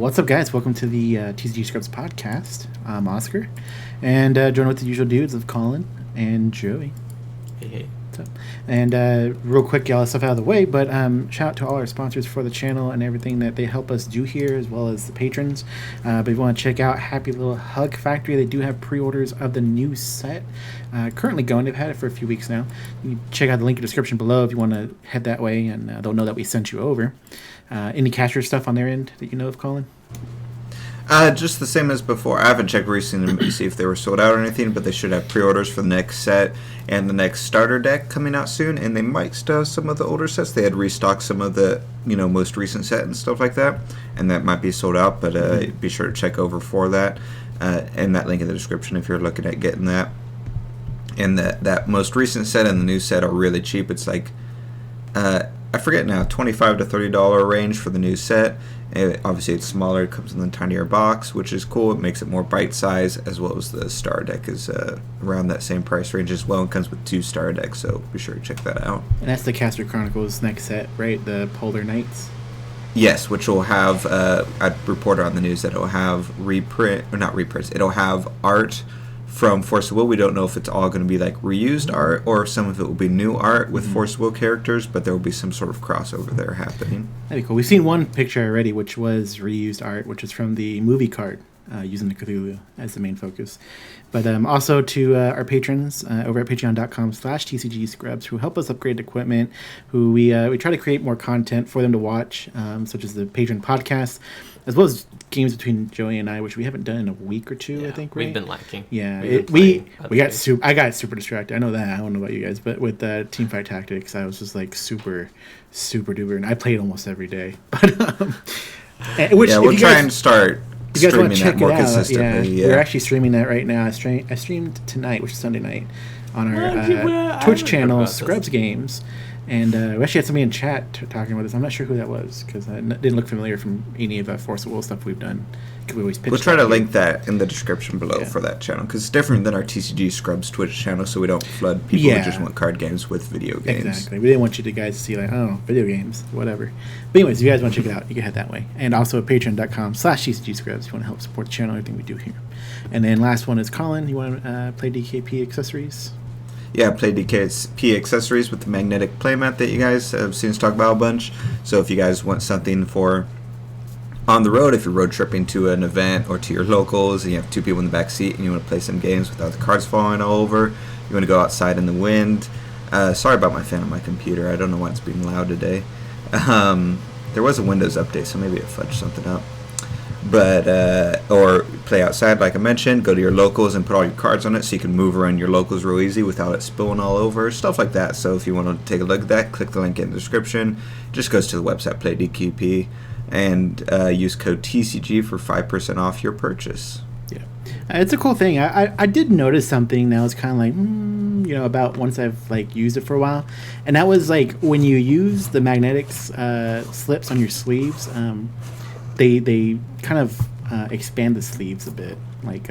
What's up, guys? Welcome to the TCG Scrubs podcast. I'm Oscar, and joined with the usual dudes of Colin and Joey. Hey. What's up? And real quick, get all this stuff out of the way, but shout out to all our sponsors for the channel and everything that they help us do here, as well as the patrons. But if you want to check out Happy Little Hug Factory, they do have pre-orders of the new set currently going. They've had it for a few weeks now. You can check out the link in the description below if you want to head that way, and they'll know that we sent you over. Any cashier stuff on their end that you know of, Colin? Just the same as before. I haven't checked recently to see if they were sold out or anything, but they should have pre-orders for the next set and the next starter deck coming out soon, and they might still have some of the older sets. They had restocked some of the most recent set and stuff like that, and that might be sold out, but be sure to check over for that, and that link in the description if you're looking at getting that. And that most recent set and the new set are really cheap. It's like I forget now, $25 to $30 range for the new set. Obviously, it's smaller. It comes in a tinier box, which is cool. It makes it more bite size, as well as the star deck is around that same price range as well. It comes with 2 star decks, so be sure to check that out. And that's the Caster Chronicles next set, right? The Polar Knights. Yes, which will have. I reported on the news that it'll have not reprints. It'll have art from Force of Will. We don't know if it's all going to be like reused art or if some of it will be new art with Force of Will characters, but there will be some sort of crossover there happening. That'd be cool. We've seen one picture already, which was reused art, which is from the movie card, using the Cthulhu as the main focus. But also to our patrons over at patreon.com/TCG Scrubs, who help us upgrade equipment, who we try to create more content for them to watch, such as the Patreon podcast, as well as games between Joey and I, which we haven't done in a week or two, I think, right? We've been lacking. Yeah, I got super distracted. I know that. I don't know about you guys, but with Teamfight Tactics, I was just like super duper, and I played almost every day. But we'll try and start streaming that more consistently. Yeah, we're actually streaming that right now. I streamed tonight, which is Sunday night, on our Twitch channel, Scrubs Games. And we actually had somebody in chat talking about this. I'm not sure who that was, because it didn't look familiar from any of the Force of Will stuff we've done. We'll try to link that in the description below for that channel, because it's different than our TCG Scrubs Twitch channel, so we don't flood people who just want card games with video games. Exactly. We didn't want you to guys to see, like, oh, video games, whatever. But anyways, if you guys want to check it out, you can head that way. And also at patreon.com/TCG Scrubs if you want to help support the channel, everything we do here. And then last one is Colin. You want to play DKP accessories? Yeah, play DKP accessories with the magnetic playmat that you guys have seen us talk about a bunch. So if you guys want something for on the road, if you're road tripping to an event or to your locals and you have 2 people in the back seat and you want to play some games without the cards falling all over, you want to go outside in the wind. Sorry about my fan on my computer. I don't know why it's being loud today. There was a Windows update, so maybe it fudged something up. But or play outside, like I mentioned. Go to your locals and put all your cards on it, so you can move around your locals real easy without it spilling all over, stuff like that. So if you want to take a look at that, click the link in the description. It just goes to the website PlayDQP, and use code TCG for 5% off your purchase. Yeah, it's a cool thing. I did notice something that was kind of like about once I've like used it for a while, and that was like when you use the magnetics slips on your sleeves. They kind of expand the sleeves a bit. Like,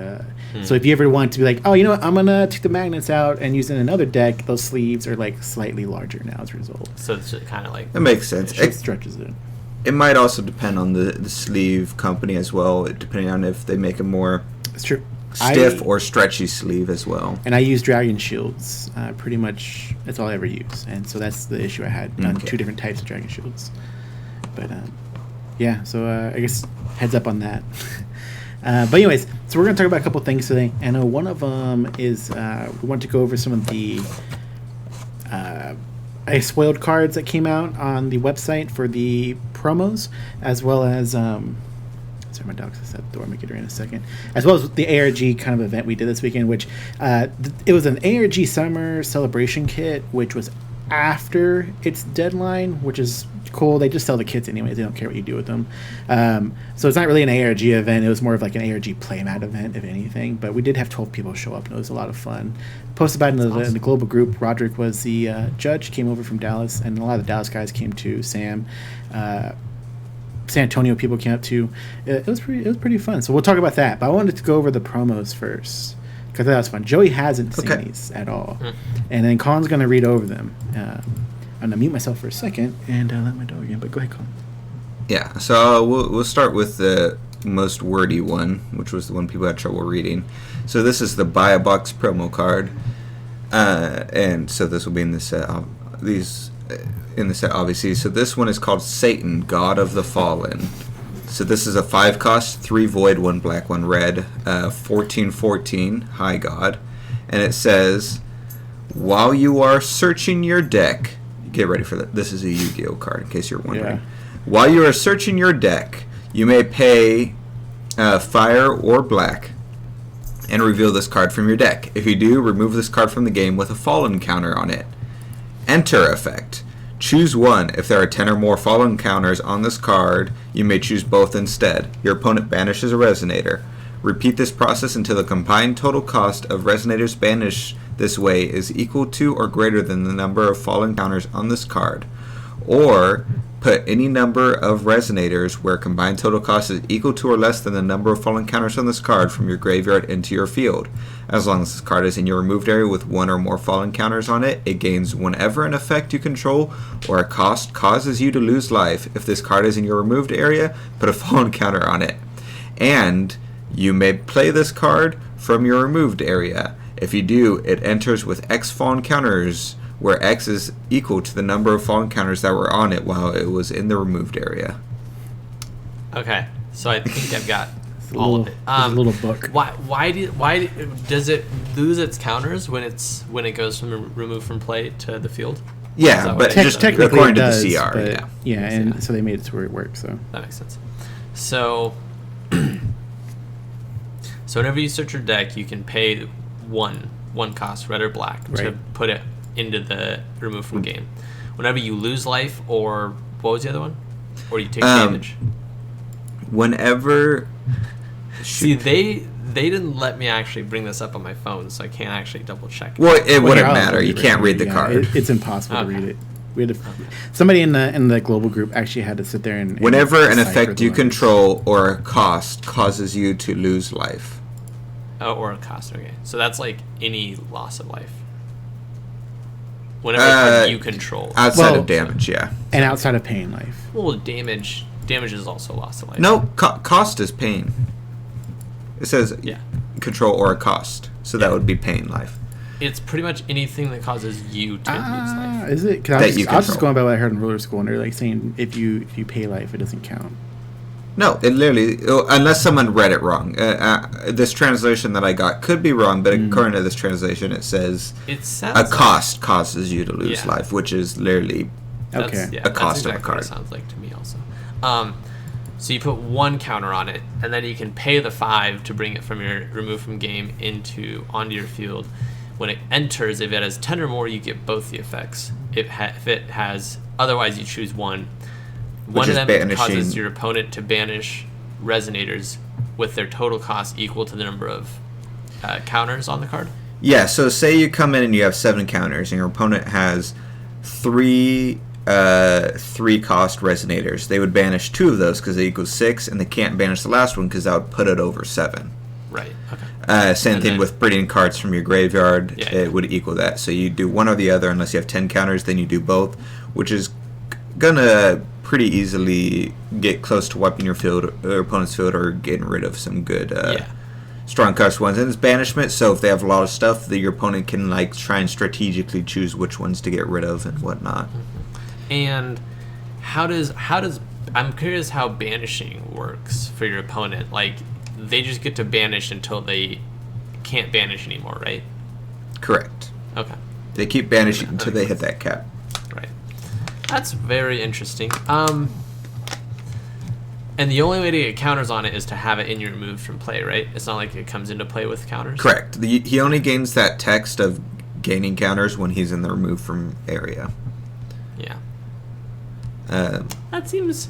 so if you ever want to be like, oh, you know what, I'm going to take the magnets out and use in another deck, those sleeves are like slightly larger now as a result. So it's kind of like... That makes sense. It stretches it. It might also depend on the sleeve company as well, depending on if they make a more stiff or stretchy sleeve as well. And I use Dragon Shields. Pretty much that's all I ever use. And so that's the issue I had on 2 different types of Dragon Shields. But... yeah, so I guess heads up on that. But anyways, so we're going to talk about a couple things today. And one of them is we want to go over some of the spoiled cards that came out on the website for the promos, as well as... sorry, my dog's at the door. I'm going to get her in a second. As well as the ARG kind of event we did this weekend, which it was an ARG Summer Celebration Kit, which was after its deadline, which is cool. They just sell the kits anyways. They don't care what you do with them. So it's not really an ARG event. It was more of like an ARG playmat event, if anything. But we did have 12 people show up, and it was a lot of fun. Posted about it in the global group. Roderick was the judge. He came over from Dallas, and a lot of the Dallas guys came too. San Antonio people came up too. It was pretty fun. So we'll talk about that. But I wanted to go over the promos first, because that was fun. Joey hasn't seen these at all. And then Colin's going to read over them. I'm going to mute myself for a second and let my dog in, but go ahead, Colin. Yeah, so we'll start with the most wordy one, which was the one people had trouble reading. So this is the Buy a Box promo card, and so this will be in the set. In the set, obviously. So this one is called Satan, God of the Fallen. So this is a 5-cost, 3 void, 1 black, 1 red, 14/14 High God, and it says, while you are searching your deck, get ready for that. This is a Yu-Gi-Oh card, in case you're wondering. Yeah. While you are searching your deck, you may pay fire or black and reveal this card from your deck. If you do, remove this card from the game with a fallen counter on it. Enter effect. Choose one. If there are 10 or more fallen counters on this card, you may choose both instead. Your opponent banishes a resonator. Repeat this process until the combined total cost of resonators banished this way is equal to or greater than the number of fallen counters on this card. Or put any number of resonators where combined total cost is equal to or less than the number of fallen counters on this card from your graveyard into your field. As long as this card is in your removed area with 1 or more fallen counters on it, it gains whenever an effect you control or a cost causes you to lose life. If this card is in your removed area, put a fallen counter on it. And you may play this card from your removed area. If you do, it enters with X fallen counters, where X is equal to the number of fallen counters that were on it while it was in the removed area. Okay, so I think I've got It's all of it. a little book. Why does it lose its counters when it goes from removed from play to the field? Is Yeah, that but what it just does? Technically according it to does, the CR, but, yeah. Yeah, and Yeah. so they made it to where it works. So That makes sense. So whenever you search your deck, you can pay one cost, red or black, to Right. put it into the remove from game. Whenever you lose life, or what was the other one? Or you take damage. Whenever... See, they didn't let me actually bring this up on my phone, so I can't actually double check. Well, it Well, wouldn't here, I'll matter. read You it can't right read now. the Yeah, card. it's impossible Okay. to read it. We had to, somebody in the global group actually had to sit there and Whenever an decipher effect the you letters. control or a cost causes you to lose life. Oh, or a cost. Okay, so that's like any loss of life. Whenever a card you control. Outside Well- of damage, yeah. and outside of pain life. Well, damage is also loss of life. No, cost is pain. It says Yeah. control or a cost. So that would be pain life. It's pretty much anything that causes you to lose life. Is it? Because That I was you just control. going by what I heard in ruler school, and they're like saying if you pay life, it doesn't count. No, it literally, unless someone read it wrong. This translation that I got could be wrong, but according to this translation, it says It sounds a like- cost causes you to lose Yeah. life, which is literally That's, Okay. yeah, A cost that's of a exactly card. What it sounds like to me also. So you put one counter on it, and then you can pay the 5 to bring it from your remove from game onto your field. When it enters, if it has 10 or more, you get both the effects. If it has, otherwise you choose one. One is of them banishing. causes your opponent to banish resonators with their total cost equal to the number of counters on the card. Yeah, so say you come in and you have 7 counters, and your opponent has 3 cost resonators. They would banish 2 of those because they equal 6, and they can't banish the last one because that would put it over 7. Right. Okay. Same And thing then- with bringing cards from your graveyard. Yeah, It yeah. would equal that. So you do one or the other unless you have 10 counters, then you do both, which is gonna pretty easily get close to wiping your field, or opponent's field, or getting rid of some good strong cost ones. And it's banishment, so if they have a lot of stuff, that your opponent can like try and strategically choose which ones to get rid of and whatnot. And how does I'm curious how banishing works for your opponent. Like, they just get to banish until they can't banish anymore, right? Correct. Okay. They keep banishing That until makes they hit sense. that cap. Right. That's very interesting. And the only way to get counters on it is to have it in your removed from play, right? It's not like it comes into play with counters. Correct. He only gains that text of gaining counters when he's in the remove from area. Yeah. Um, That seems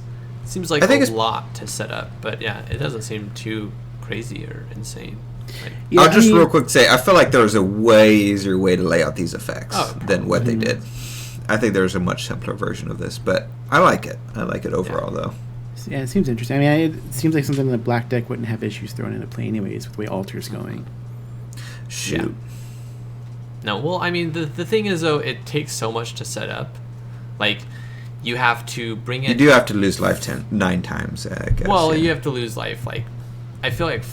like I think a it's- lot to set up, but yeah, it doesn't seem too crazy or insane. Like, Yeah, I'll just I mean, real quick say I feel like there was a way easier way to lay out these effects than what they did. I think there's a much simpler version of this, but I like it. I like it overall, though. Yeah, it seems interesting. I mean, it seems like something the black deck wouldn't have issues throwing into play anyways with the way Alter's going. Shoot. No, well, I mean, the thing is, though, it takes so much to set up. Like, you have to bring it. You do have to lose life 9 times, I guess. Well, yeah. you have to lose life. Like, I feel like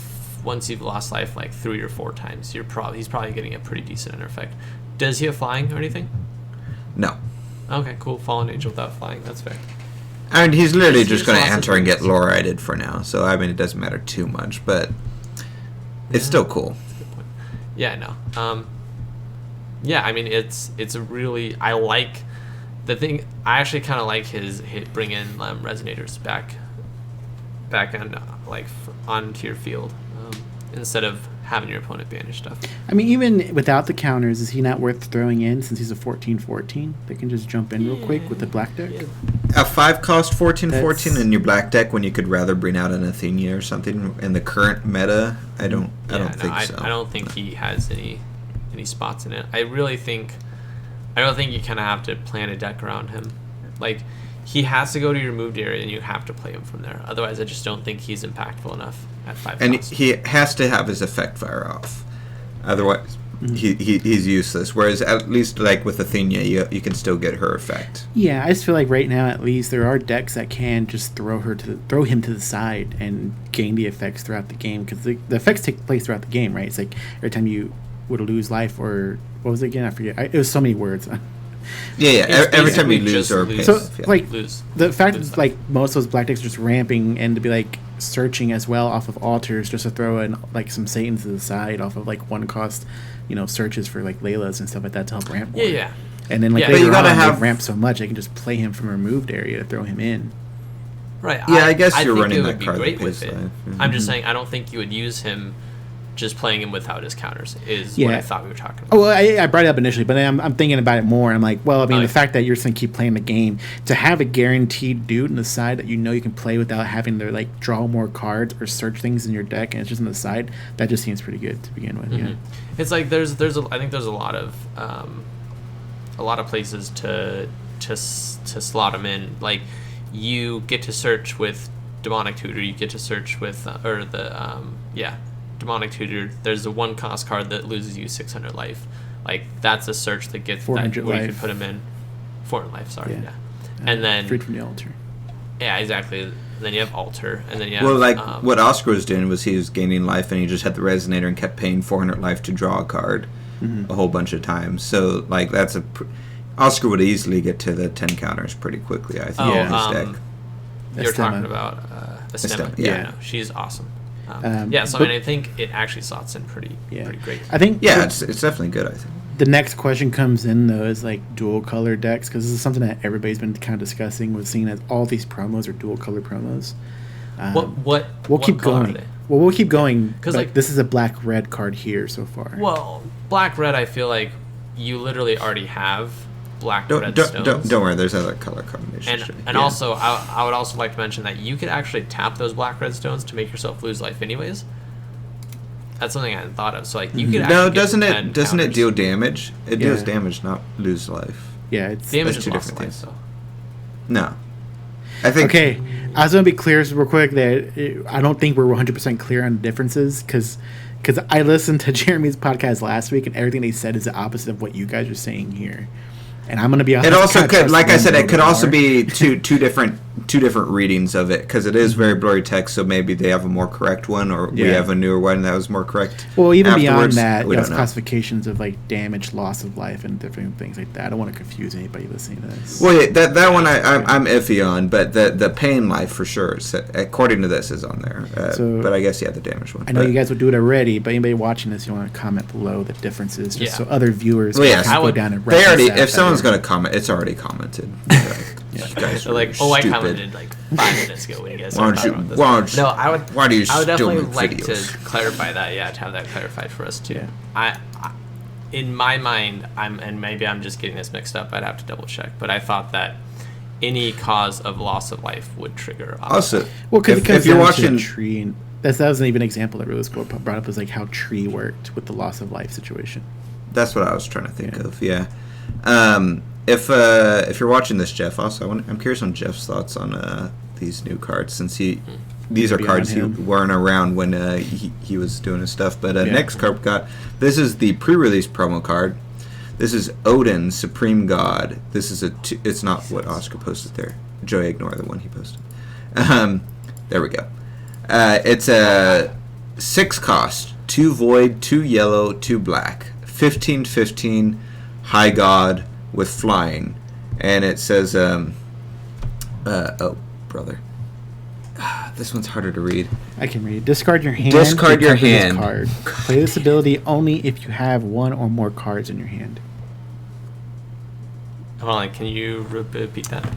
once you've lost life like 3 or 4 times, he's probably getting a pretty decent enter effect. Does he have flying or anything? No. Okay, cool. Fallen Angel without flying. That's fair. I mean, he's literally just going to lots of enter and get things. Lorided for now. So, I mean, it doesn't matter too much, but it's still cool. That's a good point. Yeah, no. Yeah, I mean, it's a really, I like the thing. I actually kind of like his bring in resonators back on onto your field instead of having your opponent banish stuff. I mean, even without the counters, is he not worth throwing in since he's a 14/14? They can just jump in real quick with the black deck. Yeah. A 5 cost 14/14 That's- in your black deck when you could rather bring out an Athenia or something in the current meta. I don't think so. I don't think he has any spots in it. I really think you kind of have to plan a deck around him. Like, he has to go to your moved area, and you have to play him from there. Otherwise, I just don't think he's impactful enough at 5 And cost. he has to have his effect fire off. Otherwise, he's useless. Whereas at least like with Athenia, you can still get her effect. Yeah, I just feel like right now, at least, there are decks that can just throw him to the side and gain the effects throughout the game, because the effects take place throughout the game, right? It's like every time you would lose life, or what was it again? I forget. It was so many words. Yeah. It's Every time you basically lose just or lose. pay So, off, yeah. like, Lose. the fact Lose that like most of those black decks are just ramping and to be like searching as well off of altars just to throw in like some Satans to the side off of like 1 cost, searches for like Laylas and stuff like that to help ramp more. Yeah. And then like Yeah. later But you gotta on, have- they've ramped so much they can just play him from a removed area to throw him in. Right. Yeah, I guess you're think running it that would be card that great pays with it. life. I'm just saying, I don't think you would use him just playing him without his counters is what Yeah. I thought we were talking about. Oh, well, I brought it up initially, but then I'm thinking about it more. I'm like, well, I mean, Oh, the yeah. fact that you're just going to keep playing the game, to have a guaranteed dude on the side that you know you can play without having to, like, draw more cards or search things in your deck, and it's just on the side, that just seems pretty good to begin with, yeah. It's like I think there's a lot of places to slot him in. Like, you get to search with Demonic Tutor, you get to search with Demonic Tutor. There's a 1 cost card that loses you 600 life. Like, that's a search that gets 400 where you life. can put him in 400 life. Sorry, Yeah. yeah. And then Freed from the altar. yeah, exactly. Then you have Altar, and then you have Well, like what Oscar was doing was he was gaining life and he just had the Resonator and kept paying 400 life to draw a card a whole bunch of times. So, like, that's Oscar would easily get to the 10 counters pretty quickly, I think, Oh, in his deck. You're Estema. talking about Estema. Estema, yeah. No, she's awesome. So but- I think it actually slots in pretty great. I think Yeah, it's definitely good, I think. the next question comes in, though, is like dual color decks, because this is something that everybody's been kind of discussing. We've seen that all these promos are dual color promos. What We'll keep color are going. they? Well, we'll keep going, 'Cause, but like- this is a black-red card here so far. Well, black red, I feel like you literally already have black red stones. Don't worry, there's other color combinations. And also, I would also like to mention that you could actually tap those black red stones to make yourself lose life anyways. That's something I hadn't thought of. So, like, you could actually No, get doesn't 10 it counters. deal damage? It deals Yeah. damage, not lose life. Yeah, it's Damage That's is two loss of different life, things. so. No. I think okay. I was gonna be clear real quick that I don't think we're 100% clear on the differences, because I listened to Jeremy's podcast last week and everything they said is the opposite of what you guys are saying here. And I'm gonna be honest. it also kinda could, trust like I them said, a it little could bit also more. be two different readings of it, because it is very blurry text. So maybe they have a more correct one, or we Yeah. have a newer one that was more correct. Well, even beyond afterwards. that, We there's don't know. classifications of like damage, loss of life, and different things like that. I don't want to confuse anybody listening to this. Well, yeah, that one I'm iffy on, but the pain life for sure, according to this, is on there. So- but I guess the damage one. I know but- you guys would do it already, but anybody watching this, you want to comment below the differences, just Yeah. so other viewers Well, can yes. go I would- down and They already. reference that If someone's better. going to comment, it's already commented. Like, you guys They're are like, I stupid. commented like 5 minutes ago when you guys Why don't started you- talking about this. why don't you- No, why do you I would still definitely make like videos? to clarify that. Yeah, to have that clarified for us too. Yeah. I in my mind, and maybe I'm just getting this mixed up. I'd have to double check, but I thought that any cause of loss of life would trigger. Also, Well, because if you're watching, tree, and that was an even example that really was cool, brought up was like how tree worked with the loss of life situation. that's what I was trying to think Yeah. of. Yeah. If you're watching this, Jeff, also I'm curious on Jeff's thoughts on these new cards, since these are Maybe cards on he him. weren't around when he was doing his stuff. But Yeah. next card we got, this is the pre-release promo card. This is Odin, Supreme God. This is it's not what Oscar posted there. Joey, ignore the one he posted. There we go. It's a 6 cost, 2 void, 2 yellow, 2 black, 15/15 high god with flying, and it says oh brother, this one's harder to read. I can read. Discard your hand. Discard your recover this hand. Card. Play this ability only if you have 1 or more cards in your hand. Hold on, can you repeat that?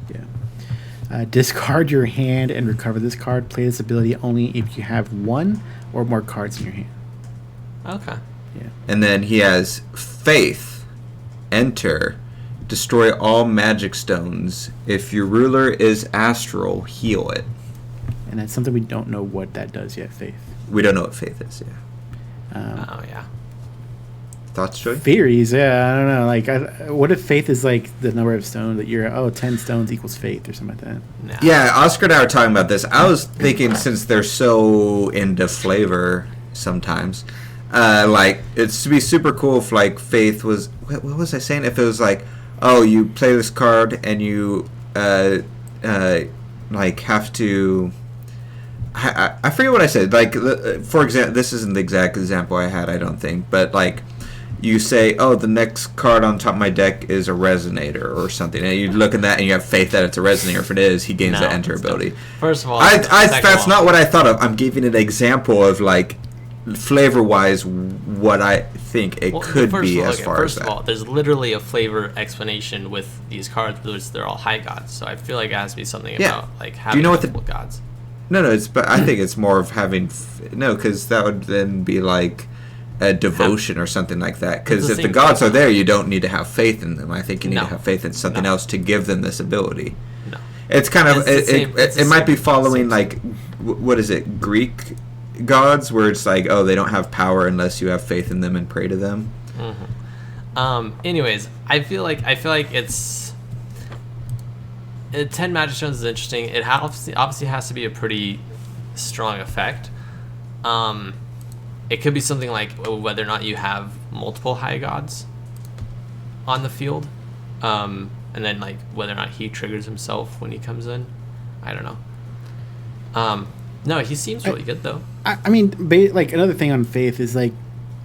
Yeah. Discard your hand and recover this card. Play this ability only if you have 1 or more cards in your hand. Okay. Yeah. And then he has Faith. Enter. Destroy all magic stones. If your ruler is astral, heal it. And that's something we don't know what that does yet, Faith. We don't know what Faith is, yeah. Oh, yeah. Thoughts, Joey? Theories, yeah, I don't know. Like, what if Faith is like the number of stones that you're, 10 stones equals Faith or something like that? Nah. Yeah, Oscar and I were talking about this. I was thinking, since they're so into flavor sometimes, like, it's to be super cool if, like, Faith was... What was I saying? If it was like, oh, you play this card and you, like, have to... I forget what I said. Like, for example, this isn't the exact example I had, I don't think, but, like, you say, oh, the next card on top of my deck is a Resonator or something, and you look at that and you have faith that it's a Resonator. If it is, he gains the Enter ability. First of all, that's not what I thought of. I'm giving an example of, like, flavor-wise, what I think it could be as far as that. First of all, there's literally a flavor explanation with these cards, because they're all high gods. So I feel like it has to be something about, like, having multiple gods. No, but I think it's more of having... because that would then be, like, a devotion or something like that. Because if the gods are there, you don't need to have faith in them. I think you need to have faith in something else to give them this ability. No. It's kind of... It might be following, like... What is it? Greek gods? Where it's like, oh, they don't have power unless you have faith in them and pray to them. Mm-hmm. Anyways, I feel like it's... 10 magic stones is interesting. It obviously has to be a pretty strong effect. It could be something like whether or not you have multiple high gods on the field, and then, like, whether or not he triggers himself when he comes in. I don't know. No, he seems really good though. I mean, like, another thing on Faith is, like,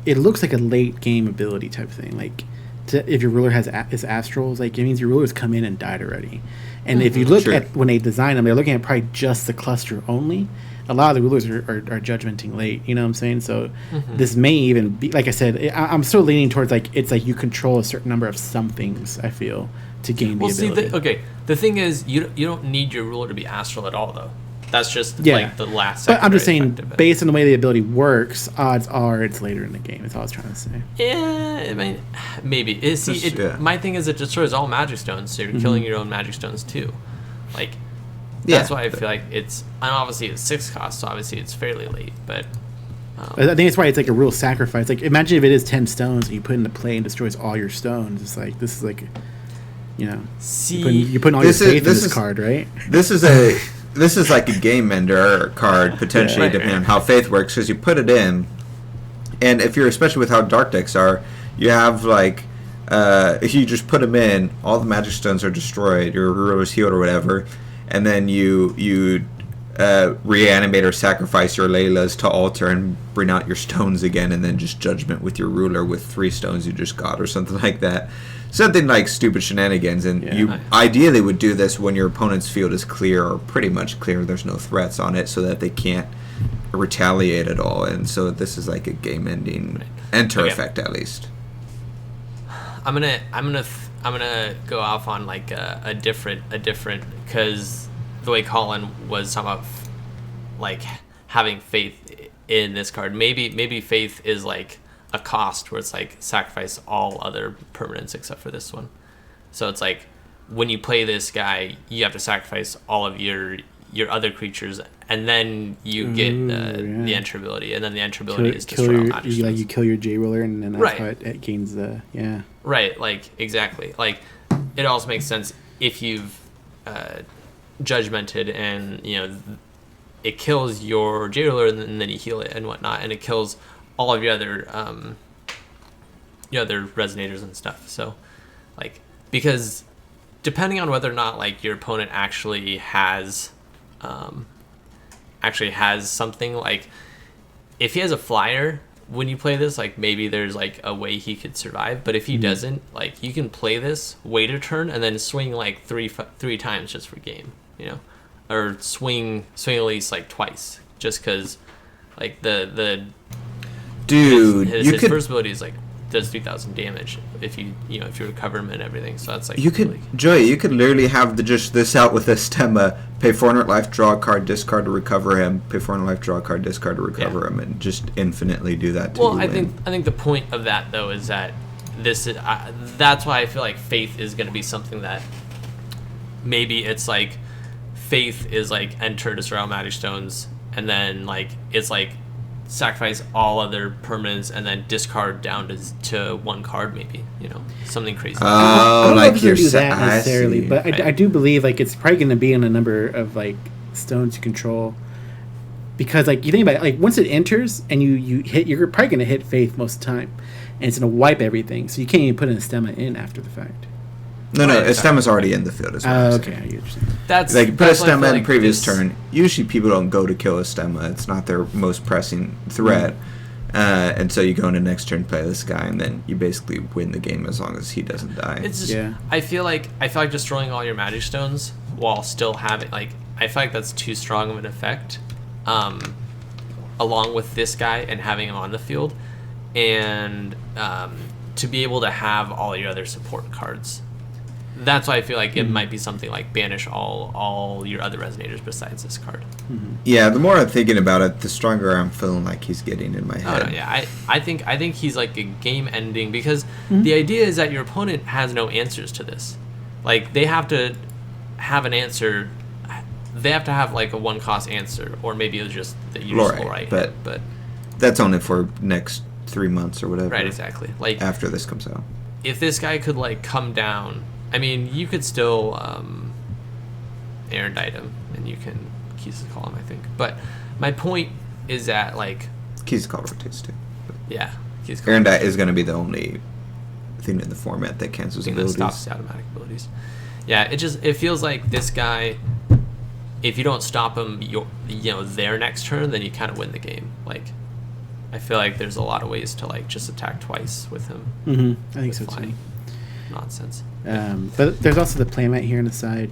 it looks like a late game ability type thing. Like, if your ruler is astrals, like, it means your rulers come in and died already. And if you look at when they design them, they're looking at probably just the cluster only. A lot of the rulers are judgmenting late. You know what I'm saying? So this may even be, like I said, I'm still leaning towards, like, it's like you control a certain number of somethings, I feel, to gain the ability. The thing is, you don't need your ruler to be astral at all, though. That's just like the last. But I'm just saying, based on the way the ability works, odds are it's later in the game. That's all I was trying to say. Yeah, I mean, maybe. My thing is, it destroys all magic stones, so you're killing your own magic stones too. Like, that's why I feel like it's. And obviously, it's 6 cost, so obviously it's fairly late. But I think that's why it's like a real sacrifice. Like, imagine if it is 10 stones and you put it into play and destroys all your stones. It's like, this is like, you know, you're putting all your faith in this card, right? This is like a game ender card, potentially, depending on how Faith works, because you put it in, and if you're, especially with how dark decks are, you have, like, if you just put them in, all the magic stones are destroyed, your ruler's healed or whatever, and then you reanimate or sacrifice your Laylas to altar and bring out your stones again, and then just judgment with your ruler with 3 stones you just got, or something like that. Something like stupid shenanigans, and you ideally would do this when your opponent's field is clear, or pretty much clear, there's no threats on it, so that they can't retaliate at all, and so this is like a game-ending enter effect, at least. I'm gonna go off on, like, a different, because the way Colin was talking about, like, having faith in this card, maybe faith is like a cost where it's like sacrifice all other permanents except for this one. So it's like when you play this guy, you have to sacrifice all of your other creatures, and then you get the enter ability, and then the enter ability is destroy all magic stones. You kill your J ruler, and then that's how it gains the Right, like, exactly. Like, it also makes sense if you've judgmented, and, you know, it kills your J ruler, and then you heal it and whatnot, and it kills all of your other their resonators and stuff. So, like, because depending on whether or not like your opponent actually has something, like if he has a flyer when you play this, like maybe there's like a way he could survive. But if he doesn't, like you can play this, wait a turn, and then swing like three times just for game, or swing at least like twice, just because like the dude, his first ability is like does 3,000 damage if you recover him and everything. So that's like you could literally have just this out with a stemma. Pay 400 life, draw a card, discard to recover him. Pay 400 life, draw a card, discard to recover him, and just infinitely do that. I think the point of that though is that this is that's why I feel like Faith is going to be something that maybe it's like Faith is like enter to surround magic stones, and then like it's like sacrifice all other permanents and then discard down to one card, maybe something crazy. I don't know like if your do that necessarily, but right. I do believe like it's probably going to be in a number of like stones you control, because like you think about it, like once it enters and you hit, you're probably going to hit Faith most of the time, and it's going to wipe everything, so you can't even put an Stemma in after the fact. No, Stemma's already in the field as well. Okay, I understand. That's like put a Stemma in like previous turn. Usually people don't go to kill a Stemma. It's not their most pressing threat. And so you go into next turn, play this guy, and then you basically win the game as long as he doesn't die. It's just, I feel like destroying all your magic stones while still having I feel like that's too strong of an effect. Along with this guy and having him on the field, and to be able to have all your other support cards. That's why I feel like it might be something like banish all your other resonators besides this card. Yeah, the more I'm thinking about it, the stronger I'm feeling like he's getting in my head. Oh, no, yeah, I think he's like a game ending, because the idea is that your opponent has no answers to this. Like they have to have an answer. They have to have like a 1-cost answer, or maybe it's just the useful right. But that's only for next 3 months or whatever. Right, exactly. Like after this comes out. If this guy could like come down. I mean, you could still Erendite him, and you can Keys to Call him, I think. But my point is that, like... Keys to Call rotates, too. Yeah. Keys to Call Erendite is going to be the only thing in the format that cancels abilities. That stops automatic abilities. Yeah, it feels like this guy, if you don't stop him their next turn, then you kind of win the game. Like, I feel like there's a lot of ways to, like, just attack twice with him. I think so, too. Nonsense. But there's also the playmat here on the side,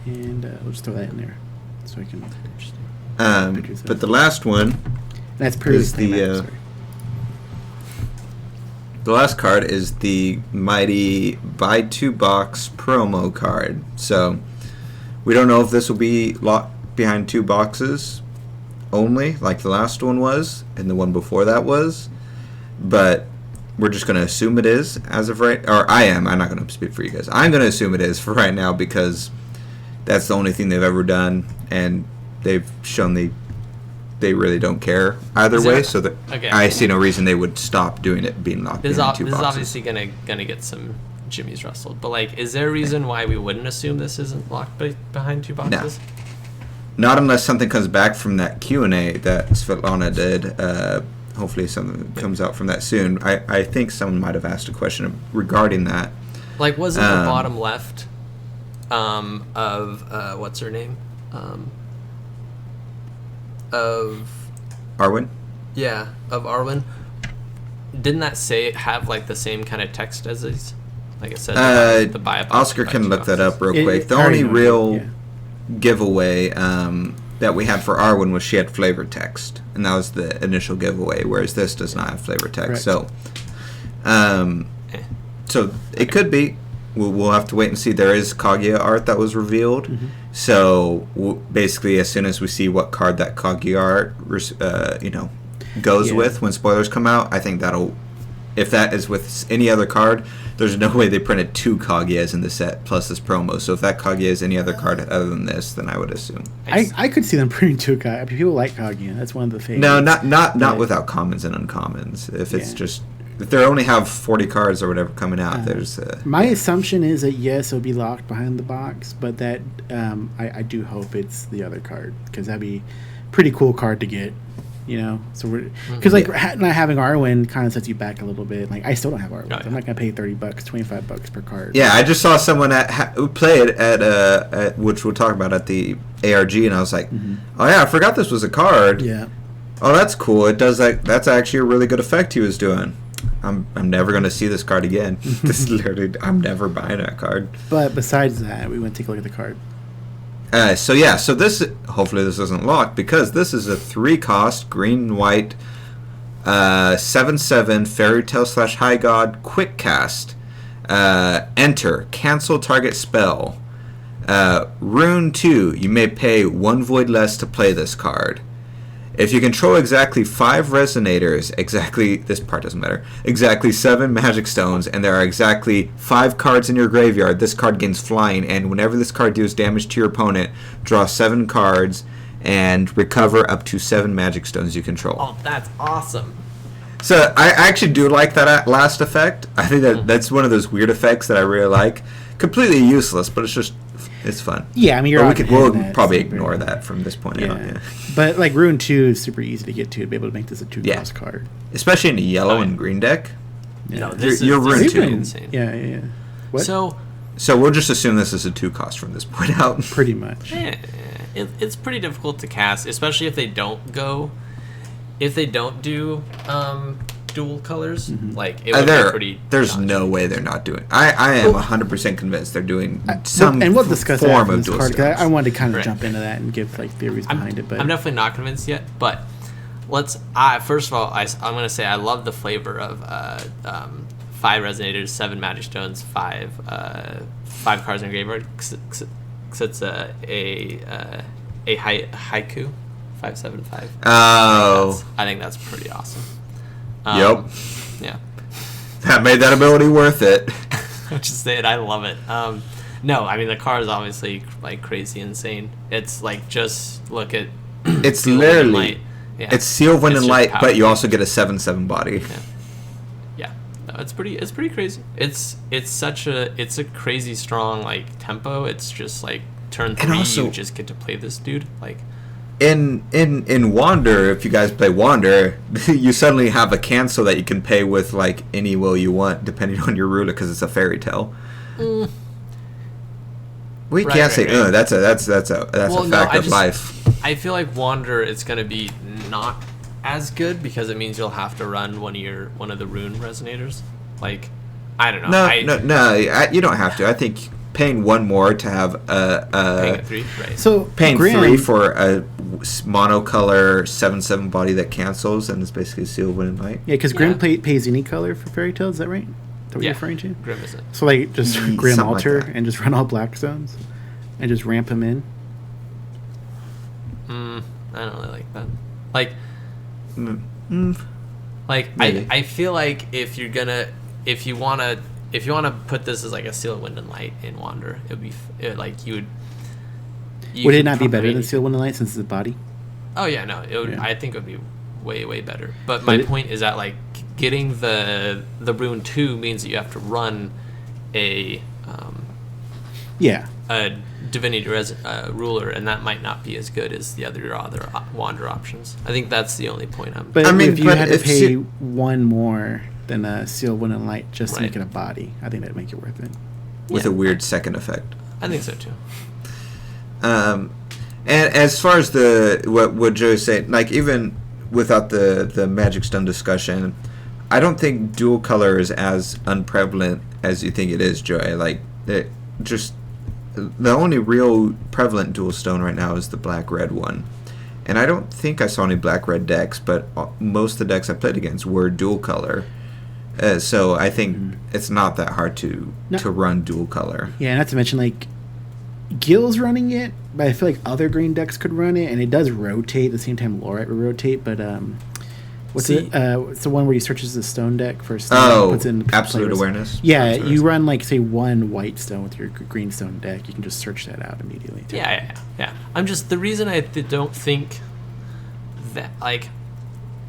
and we'll just throw that in there so I can. But the last one, that's the last card is the mighty buy 2 box promo card. So we don't know if this will be locked behind 2 boxes only, like the last one was, and the one before that was, but we're just going to assume it is as of right... Or I'm not going to speak for you guys. I'm going to assume it is for right now, because that's the only thing they've ever done, and they've shown they really don't care either way, so that I see no reason they would stop doing it being locked in 2 boxes. This is obviously gonna get some jimmies rustled, but like, is there a reason why we wouldn't assume this isn't locked behind 2 boxes? No. Not unless something comes back from that Q&A that Svetlana did. Hopefully something comes out from that soon. I think someone might have asked a question regarding that. Like, was it the bottom left of what's her name? Of Arwen? Yeah, of Arwen. Didn't that have like the same kind of text as these? Like it says the buy a box. Oscar can look that up real quick. The only real giveaway that we had for Arwen was she had flavor text, and that was the initial giveaway, whereas this does not have flavor text. Correct. So it could be. We'll have to wait and see. There is Kaguya art that was revealed. So basically, as soon as we see what card that Kaguya art goes with when spoilers come out, I think that'll... If that is with any other card, there's no way they printed 2 Kaguyas in the set plus this promo. So if that Kaguya is any other card other than this, then I would assume. I could see them printing 2 Kaguya. I mean, people like Kaguya. That's one of the favorites. No, not without commons and uncommons. If it's just... If they only have 40 cards or whatever coming out, there's... my assumption is that, yes, it'll be locked behind the box, but that I do hope it's the other card, because that'd be a pretty cool card to get. you know. So we're because like not having Arwen kind of sets you back a little bit. Like I still don't have Arwen. Oh, yeah. I'm not gonna pay $30, $25 per card. Yeah, I just saw someone who played at which we'll talk about at the ARG, and I was like, oh yeah, I forgot this was a card. Yeah. Oh, that's cool. It does like that's actually a really good effect he was doing. I'm never gonna see this card again. This is literally I'm never buying that card. But besides that, we went to take a look at the card. So this hopefully this isn't locked because this is a 3-cost green white 7/7 fairy tale / high god quick cast. Enter cancel target spell. Rune 2. You may pay 1 void less to play this card. If you control exactly 5 resonators, this part doesn't matter, exactly 7 magic stones, and there are exactly 5 cards in your graveyard, this card gains flying, and whenever this card deals damage to your opponent, draw 7 cards and recover up to 7 magic stones you control. Oh, that's awesome. So I actually do like that last effect. I think that's one of those weird effects that I really like. Completely useless, but it's fun. Yeah, I mean, we'll probably ignore that from this point out. Yeah. But like Rune 2 is super easy to get to be able to make this a 2-cost card. Especially in a yellow and green deck. Yeah. No, this you're is Rune 2. insane. Yeah. What? So we'll just assume this is a 2-cost from this point out. Pretty much. It's pretty difficult to cast, especially if they don't do dual colors. Like it would be pretty. There's dodgy. no way they're not doing. I am 100% convinced they're doing some and we'll discuss form that of dual card. stones. I wanted to kind of Right. jump into that and give like theories behind it. But I'm definitely not convinced yet. But let's. First of all, I'm gonna say I love the flavor of 5 resonators, 7 magic stones, 5 cards in graveyard. Cause it's a haiku, 5/7/5. Oh. I think that's pretty awesome. Yep. Yeah. That made that ability worth it. Just say it. I love it. No, I mean the card is obviously like crazy insane. It's like just look at. It's Seal, Wind, and literally. Light. Yeah. It's Seal, Wind, It's and just Light, but you powerful. also get a 7/7 body. Yeah. No, it's pretty crazy. It's a crazy strong like tempo. It's just like turn 3 also- you just get to play this dude like. In Wander, if you guys play Wander, you suddenly have a cancel that you can pay with like any will you want, depending on your ruler, because it's a fairy tale. We can't say right. that's a fact of life. I feel like Wander is gonna be not as good because it means you'll have to run one of the rune resonators. Like, I don't know. No, you don't have to. I think paying 1 more to have Paying at 3, right? so paying Graham, 3 for a monocolor 7/7 body that cancels and is basically Seal, Wind, and Light. Yeah, because Grim pays any color for Fairy Tale. Is that right? Is that what Yeah. you're referring to? Grim is it? So like just Mm, Grim something like Alter that. and just run all black stones, and just ramp him in. I don't really like that. Like, Maybe. I feel like if you wanna put this as like a Seal, Wind, and Light in Wander, it would be like you would. Would it not be better than Seal, Wind, and Light since it's a body? Oh yeah, no. It would. Yeah. I think it would be way better. But my point is that like getting the Rune 2 means that you have to run a Divinity ruler, and that might not be as good as the other Wander options. I think that's the only point I'm. But I mean, if you but had to if pay she- 1 more than a Seal, Wind, and Light just to Right. make it a body, I think that'd make it worth it. With a weird second effect. I think so too. And as far as what Joe's saying, like even without the Magic Stone discussion, I don't think dual color is as unprevalent as you think it is, Joey. Like the only real prevalent dual stone right now is the black-red one. And I don't think I saw any black-red decks, but most of the decks I played against were dual color. So I think it's not that hard to run dual color. Yeah, not to mention like Gil's running it, but I feel like other green decks could run it, and it does rotate at the same time Lorite would rotate. But what's it? It's the one where he searches the stone deck for stone. Oh, puts in Absolute players. Awareness. Yeah, Absolute you Awareness. run like say 1 white stone with your green stone deck. You can just search that out immediately. too. Yeah. I'm just the reason I don't think that like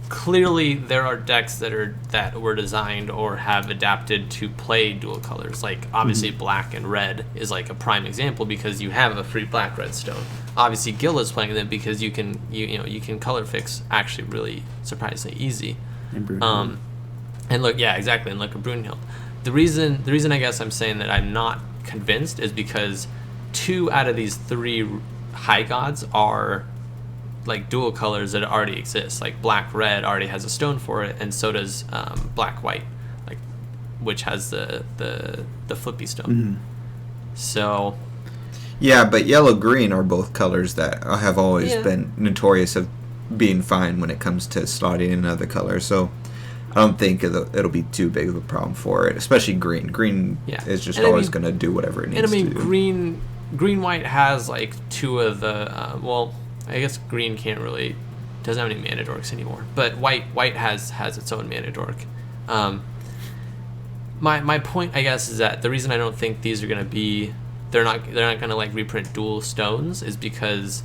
clearly there are decks that were designed or have adapted to play dual colors. Like obviously black and red is like a prime example because you have a free black red stone. Obviously Gil is playing them because you can color fix actually really surprisingly easy. And look, yeah, exactly, and look at Brunhild. The reason I guess I'm saying that I'm not convinced is because 2 out of these 3 high gods are like dual colors that already exist. Like black red already has a stone for it, and so does black white, like which has the flippy stone. So yeah, but yellow green are both colors that have always been notorious of being fine when it comes to slotting in other colors. So I don't think it'll be too big of a problem for it, especially green. Green is just always going to do whatever it needs to do. Green white has like 2 of the I guess green doesn't have any mana dorks anymore, but white has its own mana dork. My point, I guess, is that the reason I don't think these are going to be they're not going to like reprint dual stones is because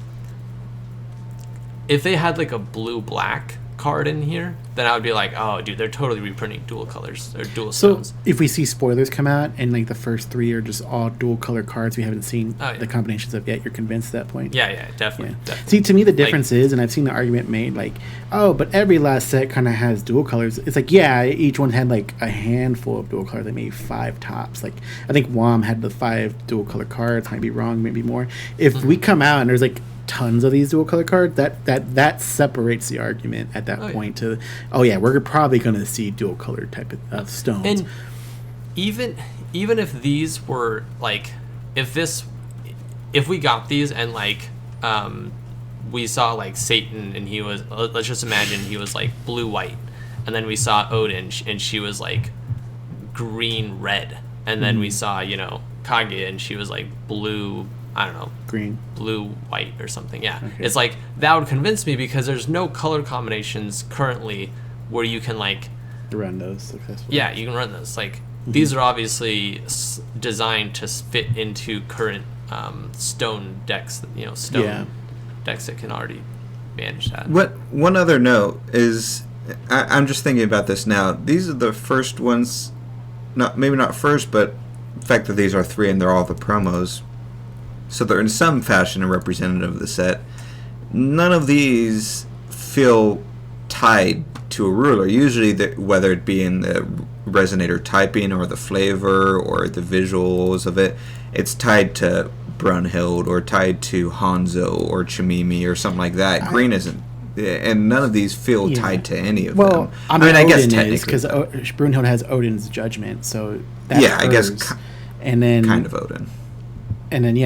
if they had like a blue black card in here, then I would be like, oh dude, they're totally reprinting dual colors or dual stones. So if we see spoilers come out and like the first 3 are just all dual color cards we haven't seen the combinations of yet, you're convinced at that point? Yeah, definitely. See, to me the difference is, and I've seen the argument made like, oh, but every last set kind of has dual colors. It's like, yeah, each one had like a handful of dual colors, like maybe 5 tops. Like I think WOM had the 5 dual color cards, might be wrong, maybe more. If we come out and there's like tons of these dual color cards, that separates the argument at that point to, we're probably going to see dual color type of stones. And even if these were like, if we got these and like we saw like Satan and he was, let's just imagine he was like blue white, and then we saw Odin and she was like green red, and then we saw Kage and she was like blue, I don't know, green, blue, white, or something. Yeah, okay. It's like that would convince me because there's no color combinations currently where you can like run those successfully. Yeah, you can run those. Like these are obviously designed to fit into current stone decks. Stone decks that can already manage that. One other note is, I'm just thinking about this now. These are the first ones, maybe not first, but the fact that these are 3 and they're all the promos. So they're in some fashion a representative of the set. None of these feel tied to a ruler. Usually, whether it be in the resonator typing or the flavor or the visuals of it, it's tied to Brunhild or tied to Hanzo or Chimimi or something like that. Green isn't. And none of these feel tied to any of them. Well, I mean, I guess technically, because Brunhild has Odin's judgment, so that's I guess and then kind of Odin. And then,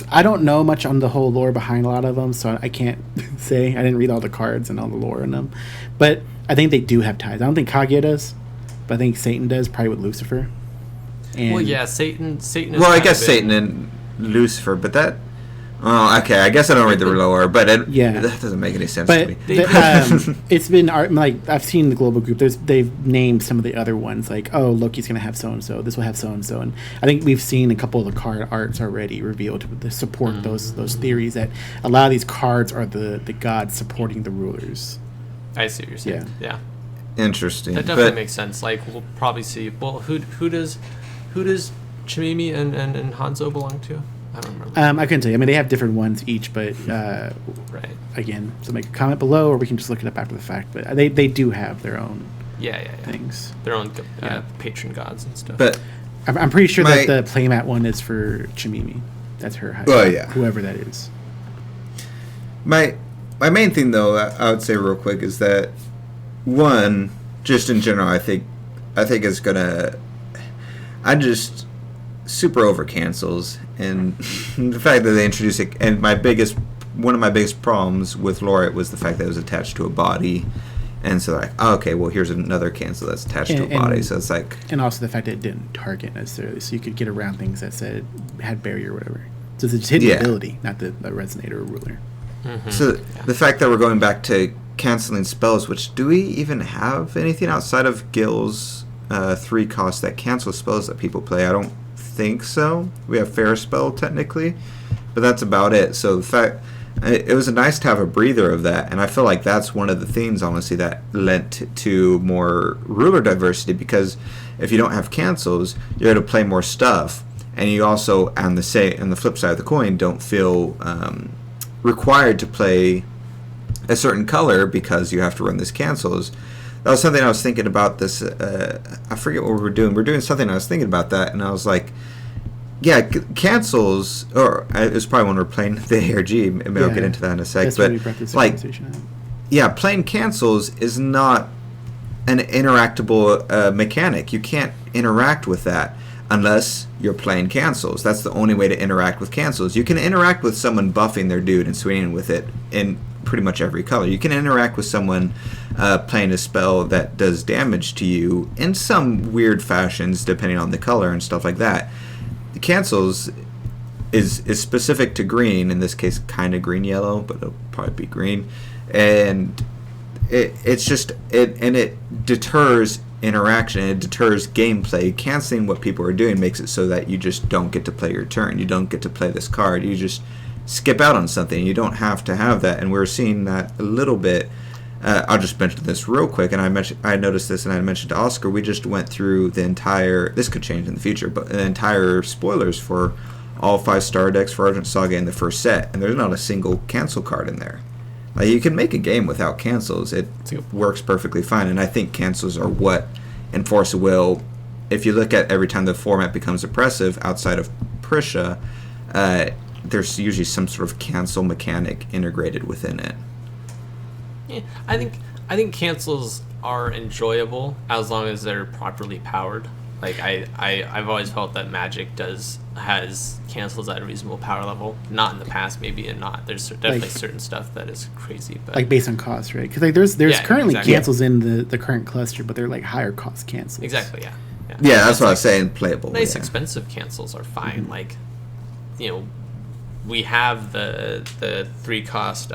I don't know much on the whole lore behind a lot of them, so I can't say. I didn't read all the cards and all the lore in them. But I think they do have ties. I don't think Kaguya does, but I think Satan does, probably with Lucifer. And Satan is well, I guess Satan and Lucifer, but that... Oh, okay. I guess I don't read the lore, but that doesn't make any sense to me. It's been like I've seen the global group. They've named some of the other ones, like Loki's going to have so and so. This will have so and so, and I think we've seen a couple of the card arts already revealed to support those theories that a lot of these cards are the gods supporting the rulers. I see what you're saying. Yeah. Interesting. That definitely makes sense. Like we'll probably see. Well, who does Chimimi and Hanzo belong to? I don't remember. I couldn't tell you. I mean, they have different ones each, but right. Again, so make a comment below, or we can just look it up after the fact. But they do have their own things, their own patron gods and stuff. But I'm pretty sure that the playmat one is for Chimimi. That's her. Whoever that is. My main thing, though, I would say real quick is that one, just in general, I think it's gonna. I super over cancels, and the fact that they introduced it, and one of my biggest problems with Laureate was the fact that it was attached to a body, and so like, okay, well, here's another cancel that's attached to a body, so it's like, and also the fact that it didn't target necessarily, so you could get around things that said had barrier or whatever. So it's a hidden ability, not the resonator or ruler. So the fact that we're going back to canceling spells, which do we even have anything outside of Gil's 3 cost that cancel spells that people play? I don't think so. We have Fair Spell technically, but that's about it. So the fact it was nice to have a breather of that, and I feel like that's one of the things, honestly, that lent to more ruler diversity, because if you don't have cancels, you're able to play more stuff, and you also, on the flip side of the coin, don't feel required to play a certain color because you have to run this cancels. That was something I was thinking about this, I forget what we were doing. We were doing something, I was thinking about that, and I was like, yeah, cancels, or it was probably when we were playing the ARG, maybe I'll get into that in a sec, That's but when we brought this like, conversation up. yeah, playing cancels is not an interactable mechanic. You can't interact with that unless you're playing cancels. That's the only way to interact with cancels. You can interact with someone buffing their dude and swinging with it in pretty much every color. You can interact with someone playing a spell that does damage to you in some weird fashions depending on the color and stuff like that. The cancels is specific to green, in this case kind of green-yellow, but it'll probably be green. And it deters interaction, it deters gameplay. Canceling what people are doing makes it so that you just don't get to play your turn. You don't get to play this card. You just skip out on something. You don't have to have that, and we're seeing that a little bit. I'll just mention this real quick, and I noticed this, and I mentioned to Oscar, we just went through the entire, this could change in the future, but the entire spoilers for all 5 star decks for Argent Saga in the first set, and there's not a single cancel card in there. Like, you can make a game without cancels. It works perfectly fine, and I think cancels are what enforce a will. If you look at every time the format becomes oppressive outside of Prisha, there's usually some sort of cancel mechanic integrated within it. Yeah, I think cancels are enjoyable as long as they're properly powered. Like I've always felt that Magic has cancels at a reasonable power level. Not in the past, maybe, and not. There's definitely certain stuff that is crazy, but like based on cost, right? Because like there's currently exactly. cancels in the current cluster, but they're like higher cost cancels. Exactly, yeah. Yeah, that's what I was saying. Playable. Nice, yeah. expensive cancels are fine. Like, we have the 3 cost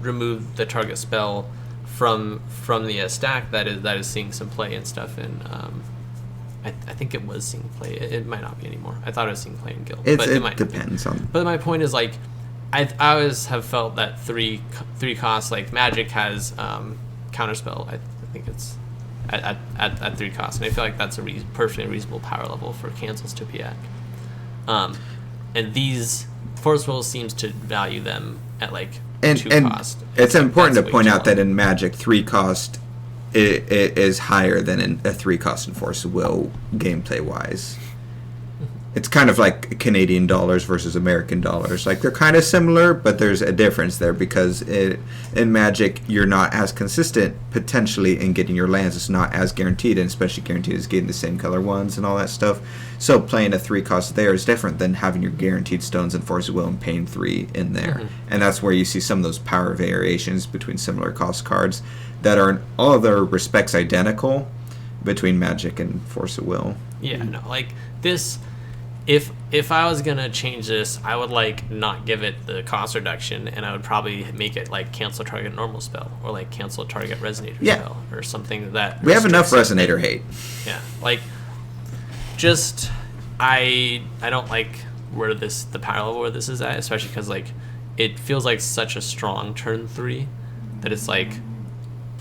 remove the target spell from the stack that is seeing some play and stuff in. I think it was seeing play. It might not be anymore. I thought it was seeing play in Guild. But it might depends on. But my point is, like, I always have felt that 3 costs, like Magic has counterspell. I think it's at 3 costs, and I feel like that's a perfectly reasonable power level for cancels to be at. And these Force Will seems to value them at like 2 cost. It's important to point out that in Magic, 3 cost is higher than in a 3 cost Enforce Will gameplay wise. It's kind of like Canadian dollars versus American dollars. Like, they're kind of similar, but there's a difference there because in Magic, you're not as consistent potentially in getting your lands. It's not as guaranteed, and especially guaranteed as getting the same color ones and all that stuff. So playing a 3 cost there is different than having your guaranteed stones in Force of Will and paying 3 in there. Mm-hmm. And that's where you see some of those power variations between similar cost cards that are in all other respects identical between Magic and Force of Will. Yeah, no, like this. If I was gonna change this, I would like not give it the cost reduction, and I would probably make it like cancel target normal spell, or like cancel target resonator spell, or something that we have enough resonator hate. Yeah, like just I don't like where the power level where this is at, especially because like it feels like such a strong turn 3 that it's like,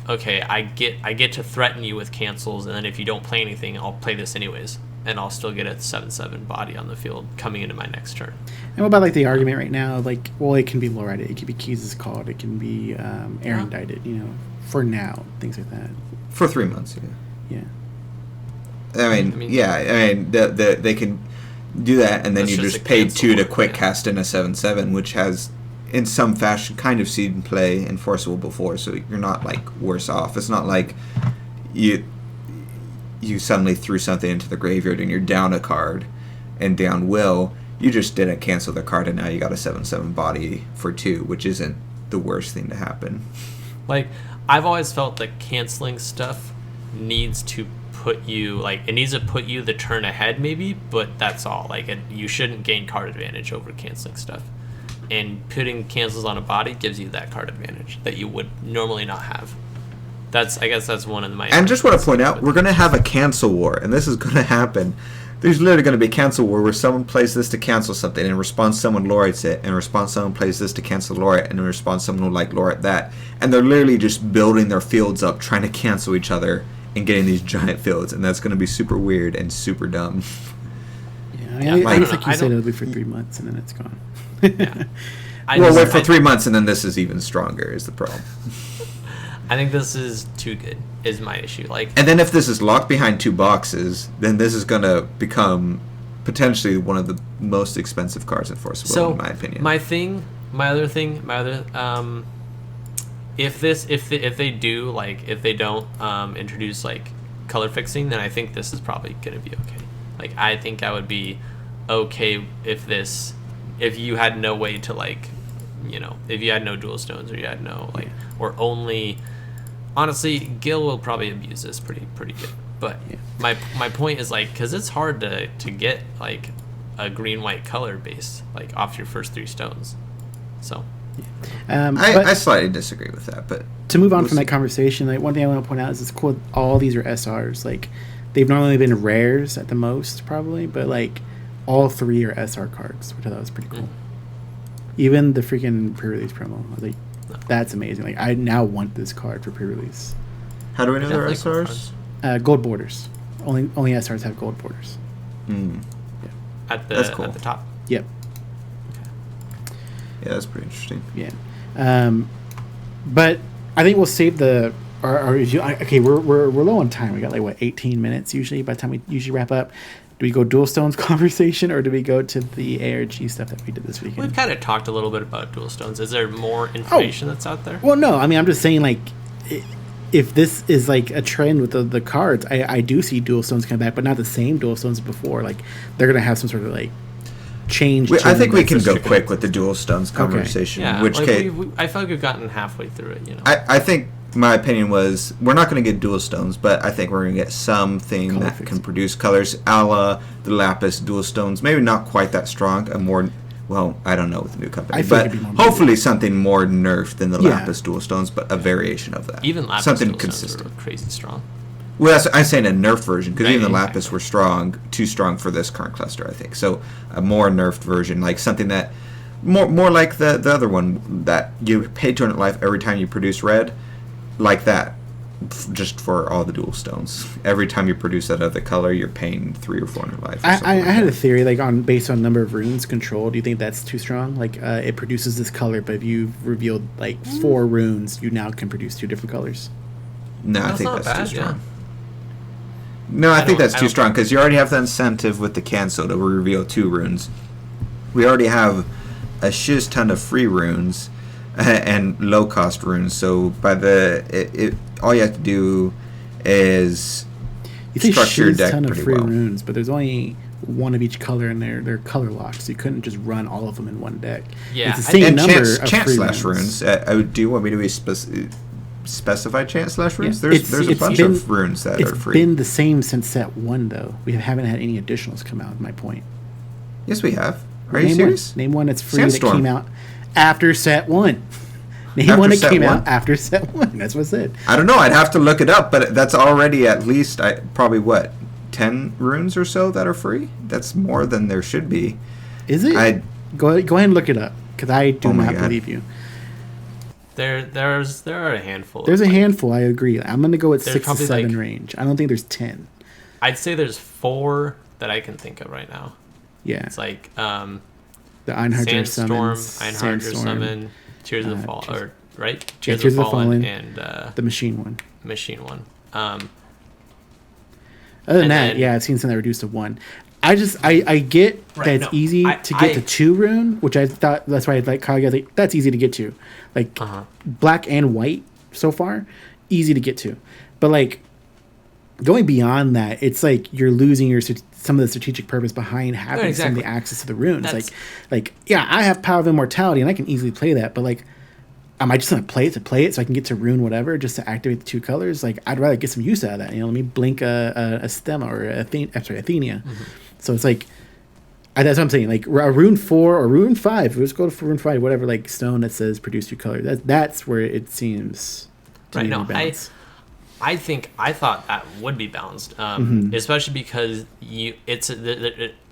okay, I get to threaten you with cancels, and then if you don't play anything, I'll play this anyways. And I'll still get a 7/7 body on the field coming into my next turn. And what about like the argument right now? Like, well, it can be low rated, it can be Keys' called, it can be erudite, for now, things like that. For 3 months, yeah. I mean, they can do that, and then you just pay 2 to quick cast in a 7/7, which has, in some fashion, kind of seen play enforceable before, so you're not like worse off. It's not like you suddenly threw something into the graveyard and you're down a card and down will. You just didn't cancel the card, and now you got a 7/7 body for 2, which isn't the worst thing to happen. Like, I've always felt that canceling stuff needs to put you, like, it needs to put you the turn ahead maybe, but that's all. Like, you shouldn't gain card advantage over canceling stuff. And putting cancels on a body gives you that card advantage that you would normally not have. I guess that's one of my... And just want to point out, we're going to have a cancel war, and this is going to happen. There's literally going to be a cancel war where someone plays this to cancel something, and in response someone laureates it, and in response someone plays this to cancel laureate, and in response someone will like laureate that. And they're literally just building their fields up, trying to cancel each other, and getting these giant fields, and that's going to be super weird and super dumb. Yeah, I guess like you said, it'll be for 3 months, and then it's gone. Yeah. Well, wait for 3 months, and then this is even stronger, is the problem. I think this is too good, is my issue. Like, and then if this is locked behind 2 boxes, then this is going to become potentially one of the most expensive cards in Forcible, in my opinion. If they don't introduce like color fixing, then I think this is probably going to be okay. Like, I think I would be okay if you had no way to like, you know, if you had no dual stones or you had no like, or only. Honestly, Gil will probably abuse this pretty good. But my point is like, because it's hard to get like a green-white color base like off your first 3 stones. So I slightly disagree with that. But to move on from that conversation, like one thing I want to point out is it's cool. All these are SRs. Like they've not only been rares at the most probably, but like all 3 are SR cards, which I thought was pretty cool. Even the freaking pre-release promo, I was like, that's amazing. Like, I now want this card for pre-release. How do we know they're SRs? Gold borders. Only SRs have gold borders. Mm. Yeah. That's cool. At the top. Yep. Okay. Yeah, that's pretty interesting. Yeah. But I think we'll save the. Okay, we're low on time. We got like 18 minutes usually by the time we usually wrap up. Do we go dual stones conversation, or do we go to the ARG stuff that we did this weekend? We've kind of talked a little bit about dual stones. Is there more information that's out there? Well, no. I mean, I'm just saying, like, if this is like a trend with the cards, I do see dual stones come back, but not the same dual stones as before. Like, they're gonna have some sort of like change. I think we can go quick with the dual stones conversation. Okay. Yeah, which like case, I feel like we've gotten halfway through it. You know, I think. My opinion was we're not going to get dual stones, but I think we're going to get something color that can produce colors, a la the Lapis dual stones. Maybe not quite that strong. A more, well, I don't know with the new company, but hopefully something more nerfed than the Lapis dual stones, but a variation of that. Even Lapis something dual consistent. stones were crazy strong. Well, I'm saying a nerfed version because even the Lapis were too strong for this current cluster. I think so. A more nerfed version, like something that more like the other one that you pay 200 life every time you produce red. Like that, just for all the dual stones. Every time you produce that other color, you're paying 300 or 400 life. I had a theory, like based on number of runes controlled. Do you think that's too strong? Like it produces this color, but if you've revealed like 4 runes, you now can produce 2 different colors. No, I think that's too strong. No, I think that's too strong because you already have the incentive with the cancel to reveal 2 runes. We already have a shiz ton of free runes. And low cost runes. So by all you have to do is structure your deck ton pretty of free well. Runes, but there's only one of each color in there. They're color locked, so you couldn't just run all of them in one deck. Yeah, it's the same number of chance free slash runes. Do you want me to specify chance slash runes? Yeah. There's a bunch of runes that are free. It's been the same since set 1, though. We haven't had any additionals come out. My point. Yes, we have. Are you serious? Name one that's free Sandstorm. that came out after set 1. Name one that came out after set 1. That's what I said. I don't know. I'd have to look it up, but that's already at least probably 10 runes or so that are free. That's more than there should be. Is it? Go ahead and look it up because I do not believe you. There are a handful. There's a handful. I agree. I'm gonna go with 6 to 7 like, range. I don't think there's 10. I'd say there's 4 that I can think of right now. Yeah. It's like the Einhardt Sandstorm, Einhardt Summon, Tears of the Fall, right? Tears of the Fallen, and the Machine one. Other than that, I've seen some that reduced to 1. I get that it's easy to get to 2 rune, which I thought that's why I like Kyle. Like, that's easy to get to, like black and white so far, easy to get to, but like going beyond that, it's like you're losing some of the strategic purpose behind having some of the access to the runes. Like I have Power of Immortality and I can easily play that, but like, am I just gonna play it so I can get to rune whatever just to activate the 2 colors? Like, I'd rather get some use out of that. Let me blink a Stemma or Athenia. Mm-hmm. So it's like that's what I'm saying. Like a rune 4 or rune 5. Let's go to rune 5, whatever. Like stone that says produce 2 colors. That's where it seems. To right. No, I thought that would be balanced, especially because I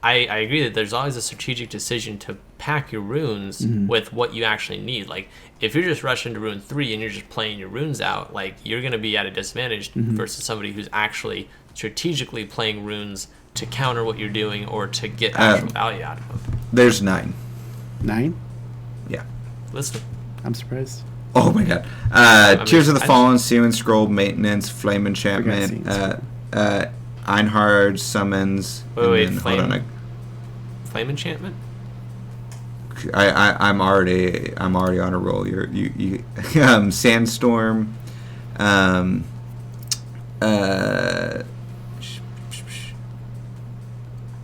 agree that there's always a strategic decision to pack your runes with what you actually need. Like, if you're just rushing to rune 3 and you're just playing your runes out, like, you're going to be at a disadvantage versus somebody who's actually strategically playing runes to counter what you're doing or to get actual value out of them. There's 9. 9? Yeah. Listen. I'm surprised. Oh my god. Tears of the Fallen, Searing Scroll, Maintenance, Flame Enchantment, Einhard, Summons. Wait, hold on. Flame Enchantment? I'm already on a roll. You Sandstorm,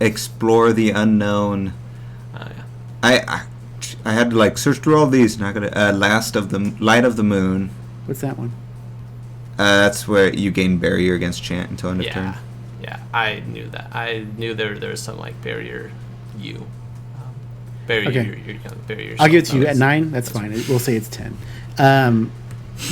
Explore the Unknown. Yeah. I had to like search through all these. Not gonna Light of the Moon. What's that one? That's where you gain barrier against chant until end of turn. Yeah, I knew that. I knew there was some like barrier barrier. Okay. Barrier. I'll give it to you at 9. That's fine. We'll say it's 10.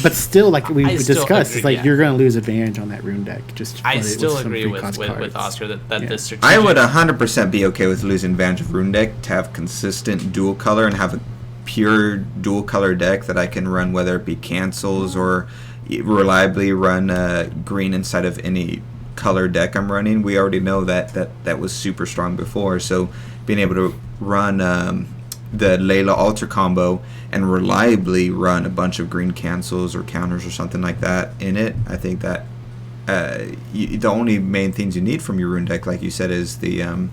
But still, like we discussed, it's like you're going to lose advantage on that rune deck. I still agree with Oscar that this strategic... I would 100% be okay with losing advantage of rune deck to have consistent dual color and have a pure dual color deck that I can run, whether it be cancels or reliably run green inside of any color deck I'm running. We already know that was super strong before, so being able to run the Layla alter combo and reliably run a bunch of green cancels or counters or something like that in it, I think that the only main things you need from your rune deck, like you said, is the now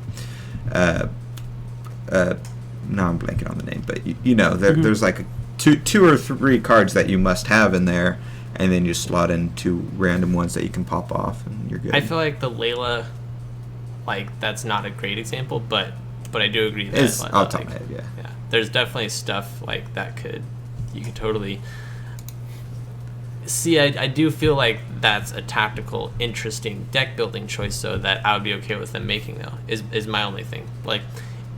I'm blanking on the name, but there's like two or three cards that you must have in there, and then you slot in 2 random ones that you can pop off, and you're good. I feel like the Layla, like, that's not a great example, but I do agree that it's off top of my head, yeah. There's definitely stuff like that you could totally see. I do feel like that's a tactical, interesting deck building choice, so that I would be okay with them making, though. Is my only thing. Like,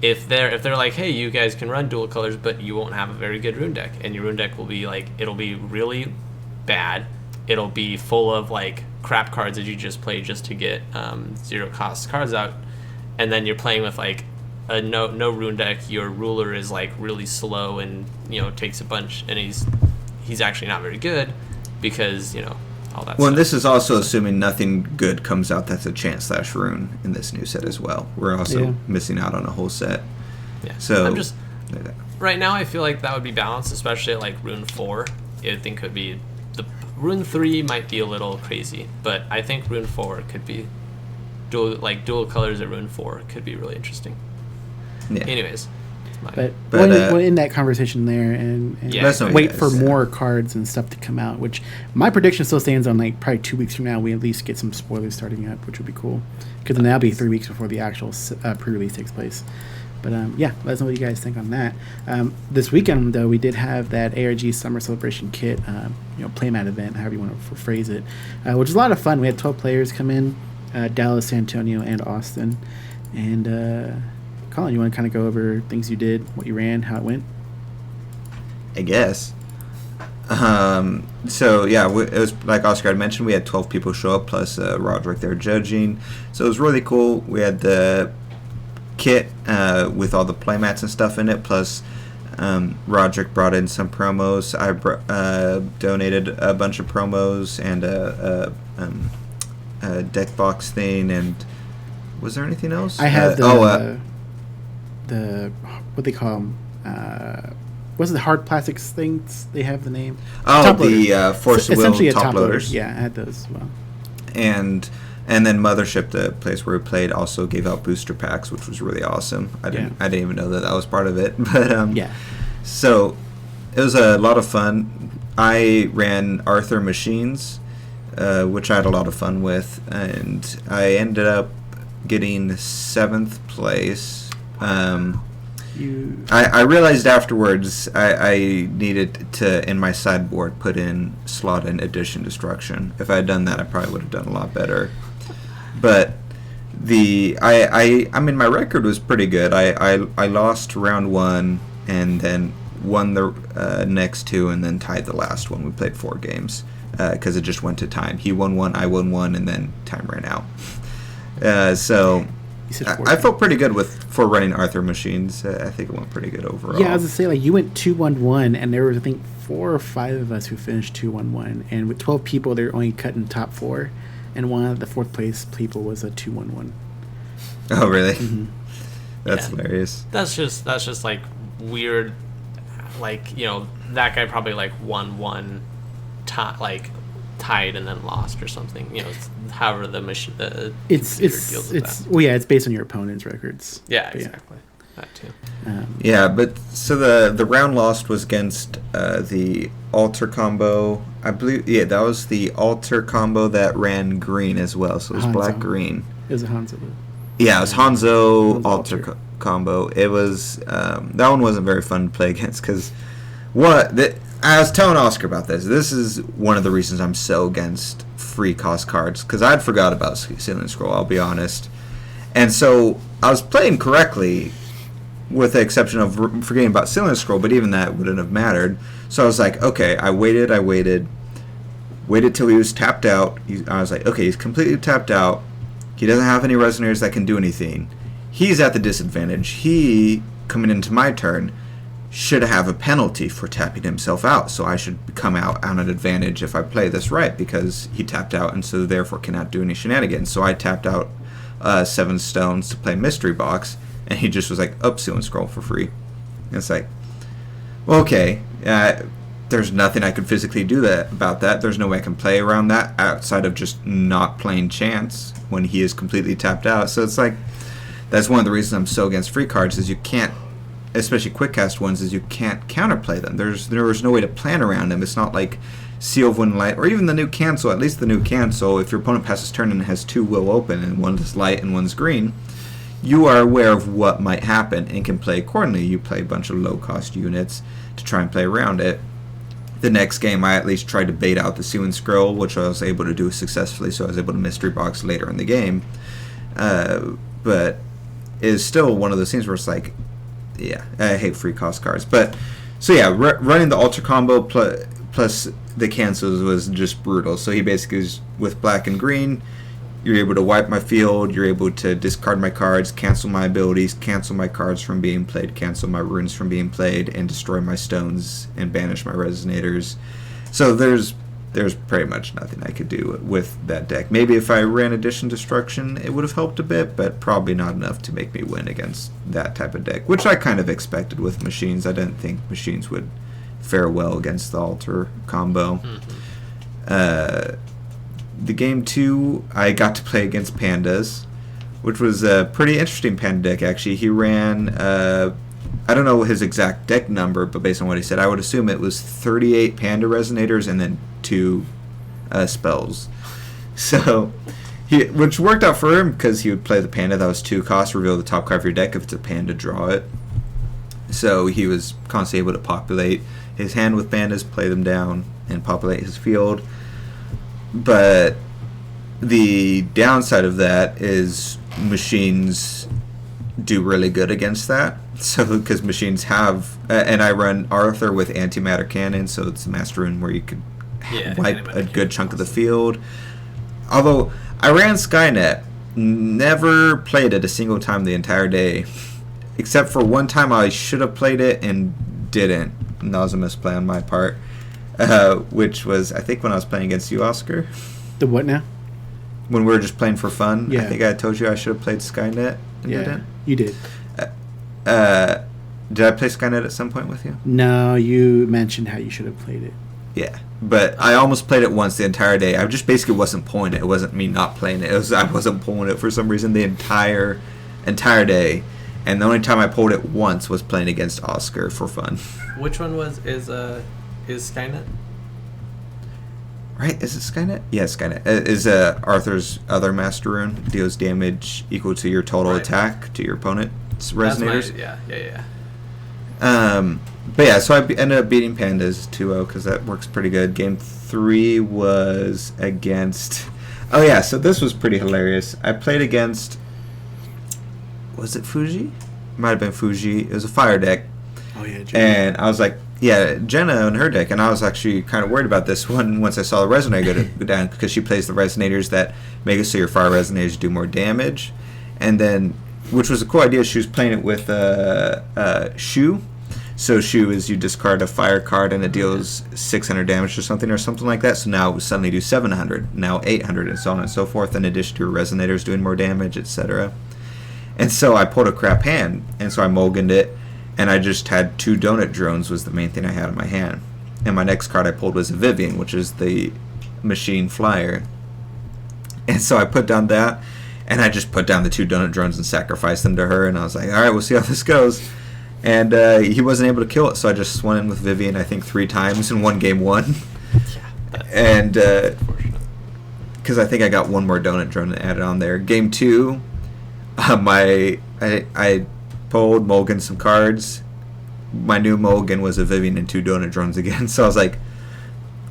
if they're like, hey, you guys can run dual colors, but you won't have a very good rune deck, and your rune deck will be like, it'll be really bad. It'll be full of like crap cards that you just play just to get 0 cost cards out, and then you're playing with like a no rune deck. Your ruler is like really slow and takes a bunch, and he's actually not very good because all that stuff. And this is also assuming nothing good comes out that's a chant / rune in this new set as well. We're also missing out on a whole set. Yeah. So I'm just right now I feel like that would be balanced, especially at like rune 4. I think could be the rune 3 might be a little crazy, but I think rune 4 could be dual colors at rune 4 could be really interesting. Yeah. Anyways, but we'll end that conversation there and wait for more cards and stuff to come out, which my prediction still stands on, like, probably 2 weeks from now we at least get some spoilers starting up, which would be cool, because then that'll be 3 weeks before the actual pre-release takes place. But let us know what you guys think on that. This weekend, though, we did have that ARG Summer Celebration Kit, playmat event, however you want to phrase it, which was a lot of fun. We had 12 players come in, Dallas, San Antonio, and Austin. And Colin, you want to kind of go over things you did, what you ran, how it went? I guess. So yeah, it was like Oscar had mentioned. We had 12 people show up plus Roderick there judging. So it was really cool. We had the kit with all the playmats and stuff in it. Plus, Roderick brought in some promos. I donated a bunch of promos and a deck box thing. And was there anything else? I had the what they call them. What's the hard plastics things? They have the name. Oh, top the Force of Will top loaders. Yeah, I had those as well. And then Mothership, the place where we played, also gave out booster packs, which was really awesome. I didn't even know that was part of it. But so it was a lot of fun. I ran Arthur Machines, which I had a lot of fun with, and I ended up getting 7th place. I realized afterwards I needed to, in my sideboard, put in slot in Addition Destruction. If I had done that, I probably would have done a lot better. But I mean, my record was pretty good. I lost round 1, and then won the next 2, and then tied the last one. We played 4 games because it just went to time. He won 1, I won 1, and then time ran out. So I felt pretty good for running Arthur machines. I think it went pretty good overall. Yeah, I was going to say, like, you went 2-1-1, and there was, I think, 4 or 5 of us who finished 2-1-1. And with 12 people, they're only cutting top 4. And one of the 4th place people was a 2-1-1. Oh, really? Mm-hmm. That's hilarious. That's just like weird. Like, you know, that guy probably like won one, tied and then lost or something. You know, however the machine, the computer deals with that. Well, yeah, it's based on your opponent's records. Yeah, exactly. That too. Yeah, but so the round lost was against the altar combo. I believe, yeah, that was the altar combo that ran green as well. So it was black green. It was a Hanzo. Yeah, it was Hanzo altar combo. It was that one wasn't very fun to play against because I was telling Oscar about this. This is one of the reasons I'm so against free cost cards because I'd forgot about Ceiling Scroll. I'll be honest, and so I was playing correctly, with the exception of forgetting about Ceiling Scroll. But even that wouldn't have mattered. So I was like, okay, I waited till he was tapped out. I was like, okay, he's completely tapped out. He doesn't have any resonators that can do anything. He's at the disadvantage. He, coming into my turn, should have a penalty for tapping himself out. So I should come out on an advantage if I play this right because he tapped out and so therefore cannot do any shenanigans. So I tapped out 7 stones to play Mystery Box and he just was like, Ceiling Scroll for free. And it's like, well, okay, there's nothing I could physically do about that. There's no way I can play around that outside of just not playing Chance when he is completely tapped out. So it's like, that's one of the reasons I'm so against free cards is you can't, especially quick cast ones, is you can't counterplay them. There was no way to plan around them. It's not like Seal of Wind Light or even the new cancel. At least the new cancel, if your opponent passes turn and has 2 will open and one's light and one's green, you are aware of what might happen and can play accordingly. You play a bunch of low cost units to try and play around it. The next game, I at least tried to bait out the Ceiling Scroll, which I was able to do successfully, so I was able to Mystery Box later in the game. But it's still one of those things where it's like, yeah, I hate free cost cards. But, so yeah, running the Altar combo plus the cancels was just brutal. So he basically is with black and green. You're able to wipe my field, you're able to discard my cards, cancel my abilities, cancel my cards from being played, cancel my runes from being played, and destroy my stones and banish my resonators. So there's pretty much nothing I could do with that deck. Maybe if I ran Addition Destruction, it would have helped a bit, but probably not enough to make me win against that type of deck, which I kind of expected with machines. I didn't think machines would fare well against the Altar combo. The game 2, I got to play against Pandas, which was a pretty interesting Panda deck, actually. He ran, I don't know his exact deck number, but based on what he said, I would assume it was 38 Panda Resonators and then 2 spells. So, which worked out for him because he would play the Panda. That was 2 costs, reveal the top card of your deck. If it's a Panda, draw it. So he was constantly able to populate his hand with Pandas, play them down, and populate his field. But the downside of that is machines do really good against that. So, because machines have, and I run Arthur with antimatter cannon, so it's a Masteren where you could wipe a good chunk of the field. Although I ran Skynet, never played it a single time the entire day, except for one time I should have played it and didn't. And that was a misplay on my part. Which was, I think, when I was playing against you, Oscar. The what now? When we were just playing for fun. Yeah. I think I told you I should have played Skynet and didn't. You did. Did I play Skynet at some point with you? No, you mentioned how you should have played it. Yeah, but I almost played it once the entire day. I just basically wasn't pulling it. It wasn't me not playing it. I wasn't pulling it for some reason the entire day. And the only time I pulled it once was playing against Oscar for fun. Which one is Skynet? Right, is it Skynet? Yeah, Skynet. Is Arthur's other Master Rune deals damage equal to your total attack to your opponent's resonators? Yeah. But yeah, so I ended up beating Pandas 2-0 because that works pretty good. Game 3 was against... Oh yeah, so this was pretty hilarious. I played against... Was it Fuji? Might have been Fuji. It was a fire deck. Oh yeah, Jenna. And I was like, yeah, Jenna and her deck, and I was actually kind of worried about this one once I saw the resonator go down, because she plays the resonators that make it so your fire resonators do more damage, and then, which was a cool idea, she was playing it with Shu. So Shu is you discard a fire card and it deals 600 damage or something like that. So now it would suddenly do 700, now 800, and so on and so forth, in addition to your resonators doing more damage, etc. And so I pulled a crap hand, and so I mulliganed it, and I just had 2 donut drones was the main thing I had in my hand. And my next card I pulled was a Vivian, which is the machine flyer. And so I put down that, and I just put down the 2 donut drones and sacrificed them to her, and I was like, alright, we'll see how this goes. And he wasn't able to kill it, so I just swung in with Vivian, I think 3 times and won game 1. Yeah, and because I think I got 1 more donut drone added on there. Game 2, I pulled mulligan some cards. My new mulligan was a Vivian and 2 donut drones again. So I was like,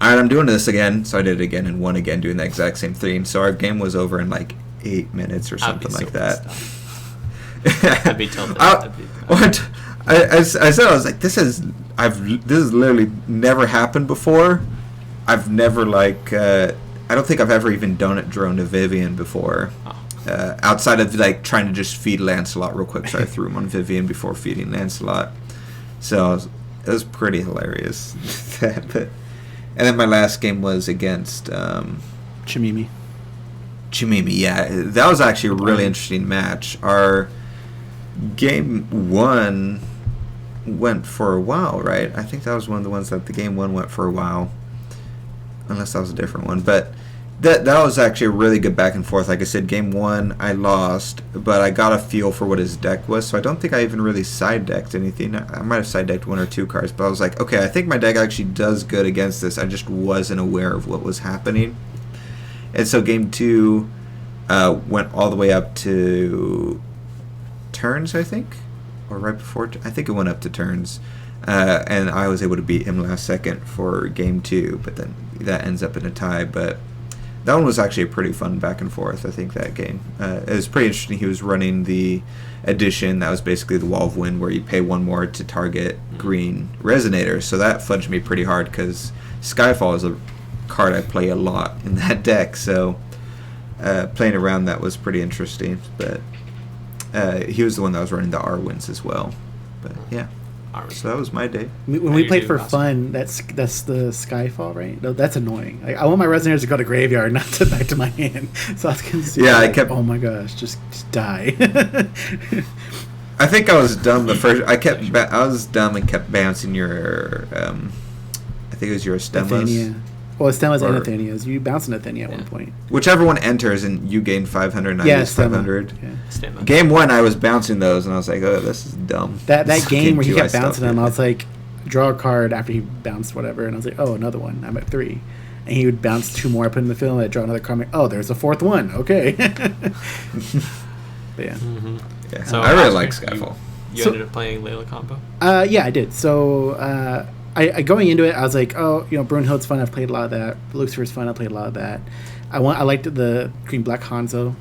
alright, I'm doing this again. So I did it again and won again, doing the exact same thing. So our game was over in like 8 minutes or something like that. I'd be tilted. I said, I was like, this has literally never happened before. I've never I don't think I've ever even donut droned a Vivian before. Oh. Outside of like trying to just feed Lancelot real quick, so I threw him on Vivian before feeding Lancelot. So it was pretty hilarious. And then my last game was against Chimimi, yeah. That was actually a really interesting match. Our game 1 went for a while, right? I think that was one of the ones that the game 1 went for a while. Unless that was a different one. But that was actually a really good back and forth. Like I said, game 1 I lost, but I got a feel for what his deck was, so I don't think I even really side decked anything. I might have side decked 1 or 2 cards, but I was like, okay, I think my deck actually does good against this. I just wasn't aware of what was happening. And so game 2 went all the way up to turns, I think, or right before. I think it went up to turns, and I was able to beat him last second for game 2, but then that ends up in a tie. But that one was actually a pretty fun back and forth. I think that game it was pretty interesting. He was running the edition that was basically the Wall of Wind, where you pay 1 more to target green resonator. So that fudged me pretty hard, because Skyfall is a card I play a lot in that deck. So playing around that was pretty interesting. But he was the one that was running the R wins as well. But yeah, so that was my day. When we played for fun, that's the Skyfall, right? No, that's annoying. Like, I want my resonators to go to graveyard, not to back to my hand. So I was considering, I kept. Oh my gosh, just die. I think I was dumb the first. I was dumb and kept bouncing your. I think it was your Stemas. Well, Stemas and Athenia's. You bounced an Athenia at one point. Whichever one enters, and you gain 500, and I lose 500. Yeah. Game 1, I was bouncing those, and I was like, oh, this is dumb. That game where he kept bouncing them, I was like, draw a card after he bounced whatever, and I was like, oh, another one. I'm at 3. And he would bounce 2 more, I put in the field, and I'd draw another card. I'm like, oh, there's a 4th one. Okay. But yeah. Mm-hmm. Yeah. So I really like Skyfall. You ended up playing Layla combo? Yeah, I did. So I going into it, I was like, oh, Brunhild's fun. I've played a lot of that. Lucifer's fun. I played a lot of that. I liked the green black Hanzo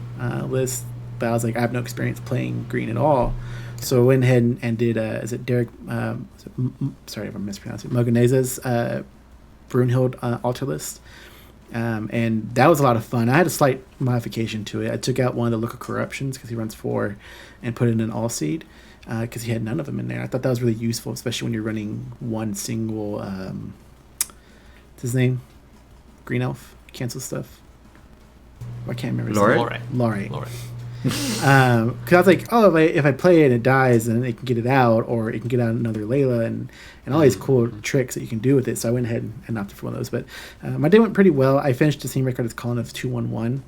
list, but I was like, I have no experience playing green at all. So I went ahead and did is it Derek? Sorry if I'm mispronouncing it. Moganeza's Brunhild altar list, and that was a lot of fun. I had a slight modification to it. I took out one of the local corruptions because he runs 4, and put in an all seed. Because he had none of them in there. I thought that was really useful, especially when you're running one single. What's his name? Green Elf cancel stuff. I can't remember. Laurie. Because I was like, oh, if I play it and it dies, then it can get it out, or it can get out another Layla, and all these cool tricks that you can do with it. So I went ahead and opted for one of those. But my day went pretty well. I finished the same record as Colin of 2-1-1,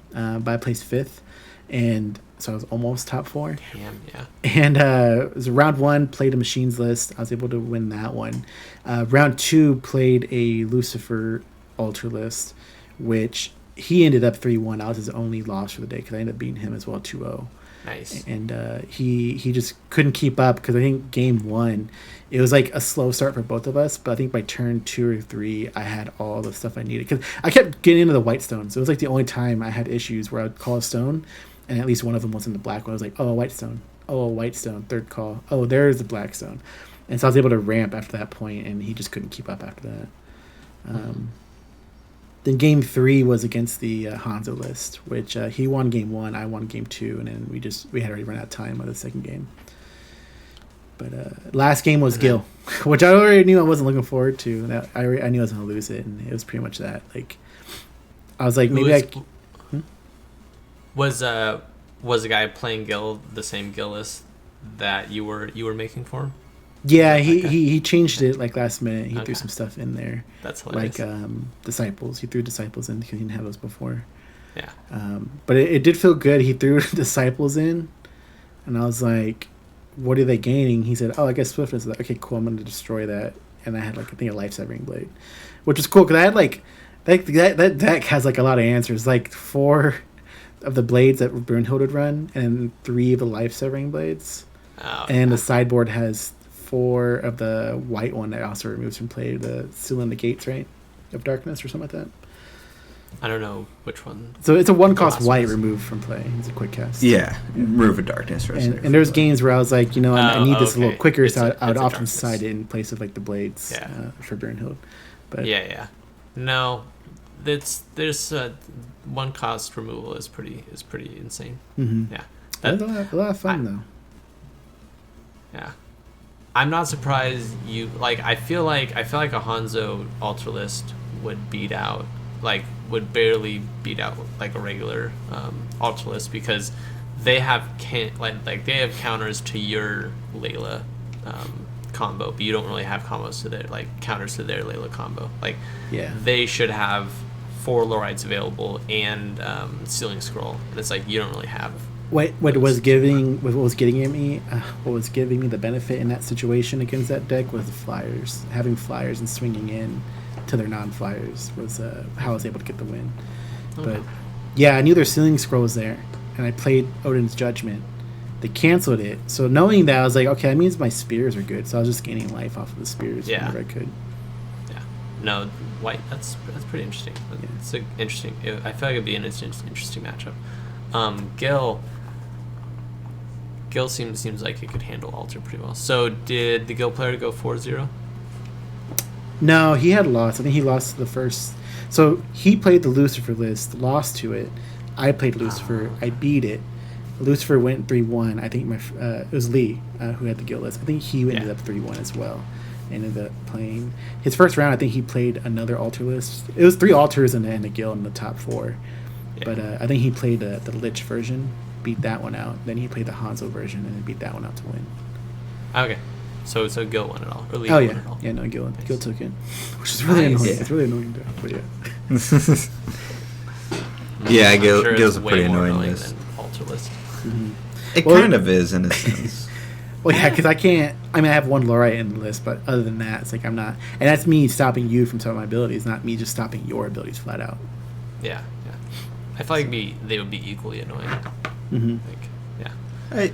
but I placed 5th, and so I was almost top 4. Damn, yeah. And it was round 1, played a machines list. I was able to win that one. Round 2, played a Lucifer altar list, which he ended up 3-1. I was his only loss for the day because I ended up beating him as well 2-0. Nice. And he just couldn't keep up because I think game 1, it was like a slow start for both of us. But I think by turn 2 or 3, I had all the stuff I needed. Because I kept getting into the white stones. So it was like the only time I had issues where I would call a stone, and at least one of them was in the black one. I was like, oh, a white stone. Oh, a white stone. 3rd call. Oh, there's the black stone. And so I was able to ramp after that point, and he just couldn't keep up after that. Then game 3 was against the Hanzo list, which he won game 1, I won game 2, and then we had already run out of time on the second game. But last game was Gil, which I already knew I wasn't looking forward to. I knew I was going to lose it, and it was pretty much that. Like, I was like, was the guy playing Gil the same Gil list that you were making for him? Yeah, he changed it like last minute. He threw some stuff in there. That's hilarious. Like Disciples. He threw Disciples in because he didn't have those before. Yeah. But it did feel good. He threw Disciples in, and I was like, what are they gaining? He said, oh, I guess Swiftness. Like, okay, cool, I'm going to destroy that. And I had, like, I think a Life-Severing Blade, which was cool because I had, like, that deck has, like, a lot of answers. Like, 4 of the blades that Brunhild would run, and 3 of the Life-Severing Blades. Oh, and the sideboard has 4 of the white one that also removes from play the Seal in the Gates, right? Of Darkness or something like that. I don't know which one. So it's a 1-cost white removed from play. It's a quick cast. Yeah, Remove a Darkness. And there's games where I was like, I need this a little quicker, so I would often darkness. side it in place of like the blades for Brunhild. But yeah. No, there's 1-cost removal is pretty insane. Mm-hmm. Yeah, that's a lot of fun though. Yeah, I'm not surprised you like. I feel like a Hanzo Ultra list would barely beat out like a regular Ultra list because they have they have counters to your Layla combo, but you don't really have combos to their counters to their Layla combo. They should have 4 Lorites available and Sealing Scroll, and it's like you don't really have. What was giving me the benefit in that situation against that deck was the flyers. Having flyers and swinging in to their non-flyers was how I was able to get the win. Okay. But yeah, I knew their Sealing Scroll was there, and I played Odin's Judgment. They canceled it, so knowing that, I was like, okay, that means my spears are good. So I was just gaining life off of the spears whenever I could. Yeah, no, white. That's pretty interesting. It's interesting. I feel like it'd be an interesting matchup. Gil seems like it could handle Alter pretty well. So did the Gil player go 4-0? No, he had lost. I think he lost the first. So he played the Lucifer list, lost to it. I played Lucifer. I beat it. Lucifer went 3-1. I think it was Lee who had the Gil list. I think he ended up 3-1 as well. Ended up playing his first round. I think he played another Alter list. It was 3 Alters and a Gil in the top 4. Yeah. But I think he played the Lich version, beat that one out. Then he played the Hanzo version and then beat that one out to win. Okay. So Gil won it all. Or Lee won it all. Yeah, no, Gil took it. Which is really annoying. Yeah. It's really annoying though. But yeah. Gil's a pretty annoying list. Than Alter list. Mm-hmm. It kind of is in a sense. Well, yeah, because I have 1 Lorite in the list, but other than that, it's like I'm not. And that's me stopping you from some of my abilities, not me just stopping your abilities flat out. Yeah. I feel like they would be equally annoying. Mm-hmm.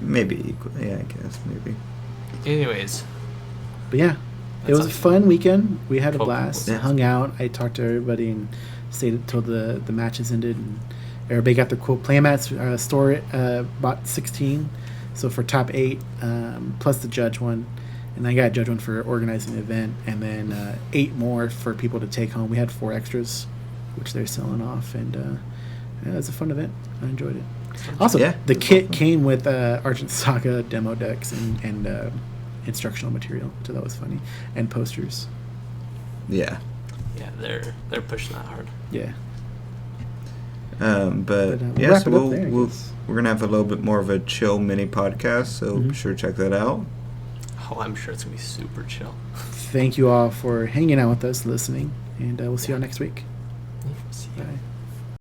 Maybe equally. Yeah, I guess maybe. Anyways. But yeah, it was a fun weekend. We had a blast. Yeah. Hung out. I talked to everybody and stayed until the matches ended. And everybody got their cool playmats. Store bought 16. So for top 8, plus the judge one. And I got a judge one for organizing the event. And then 8 more for people to take home. We had 4 extras, which they're selling off. And it was a fun event. I enjoyed it. Also, the kit came with Argent Saga demo decks and instructional material, so that was funny, and posters. Yeah. Yeah, they're pushing that hard. Yeah. So we're gonna have a little bit more of a chill mini podcast, so be sure to check that out. Oh, I'm sure it's gonna be super chill. Thank you all for hanging out with us, listening, and we'll see you all next week. See you. Bye.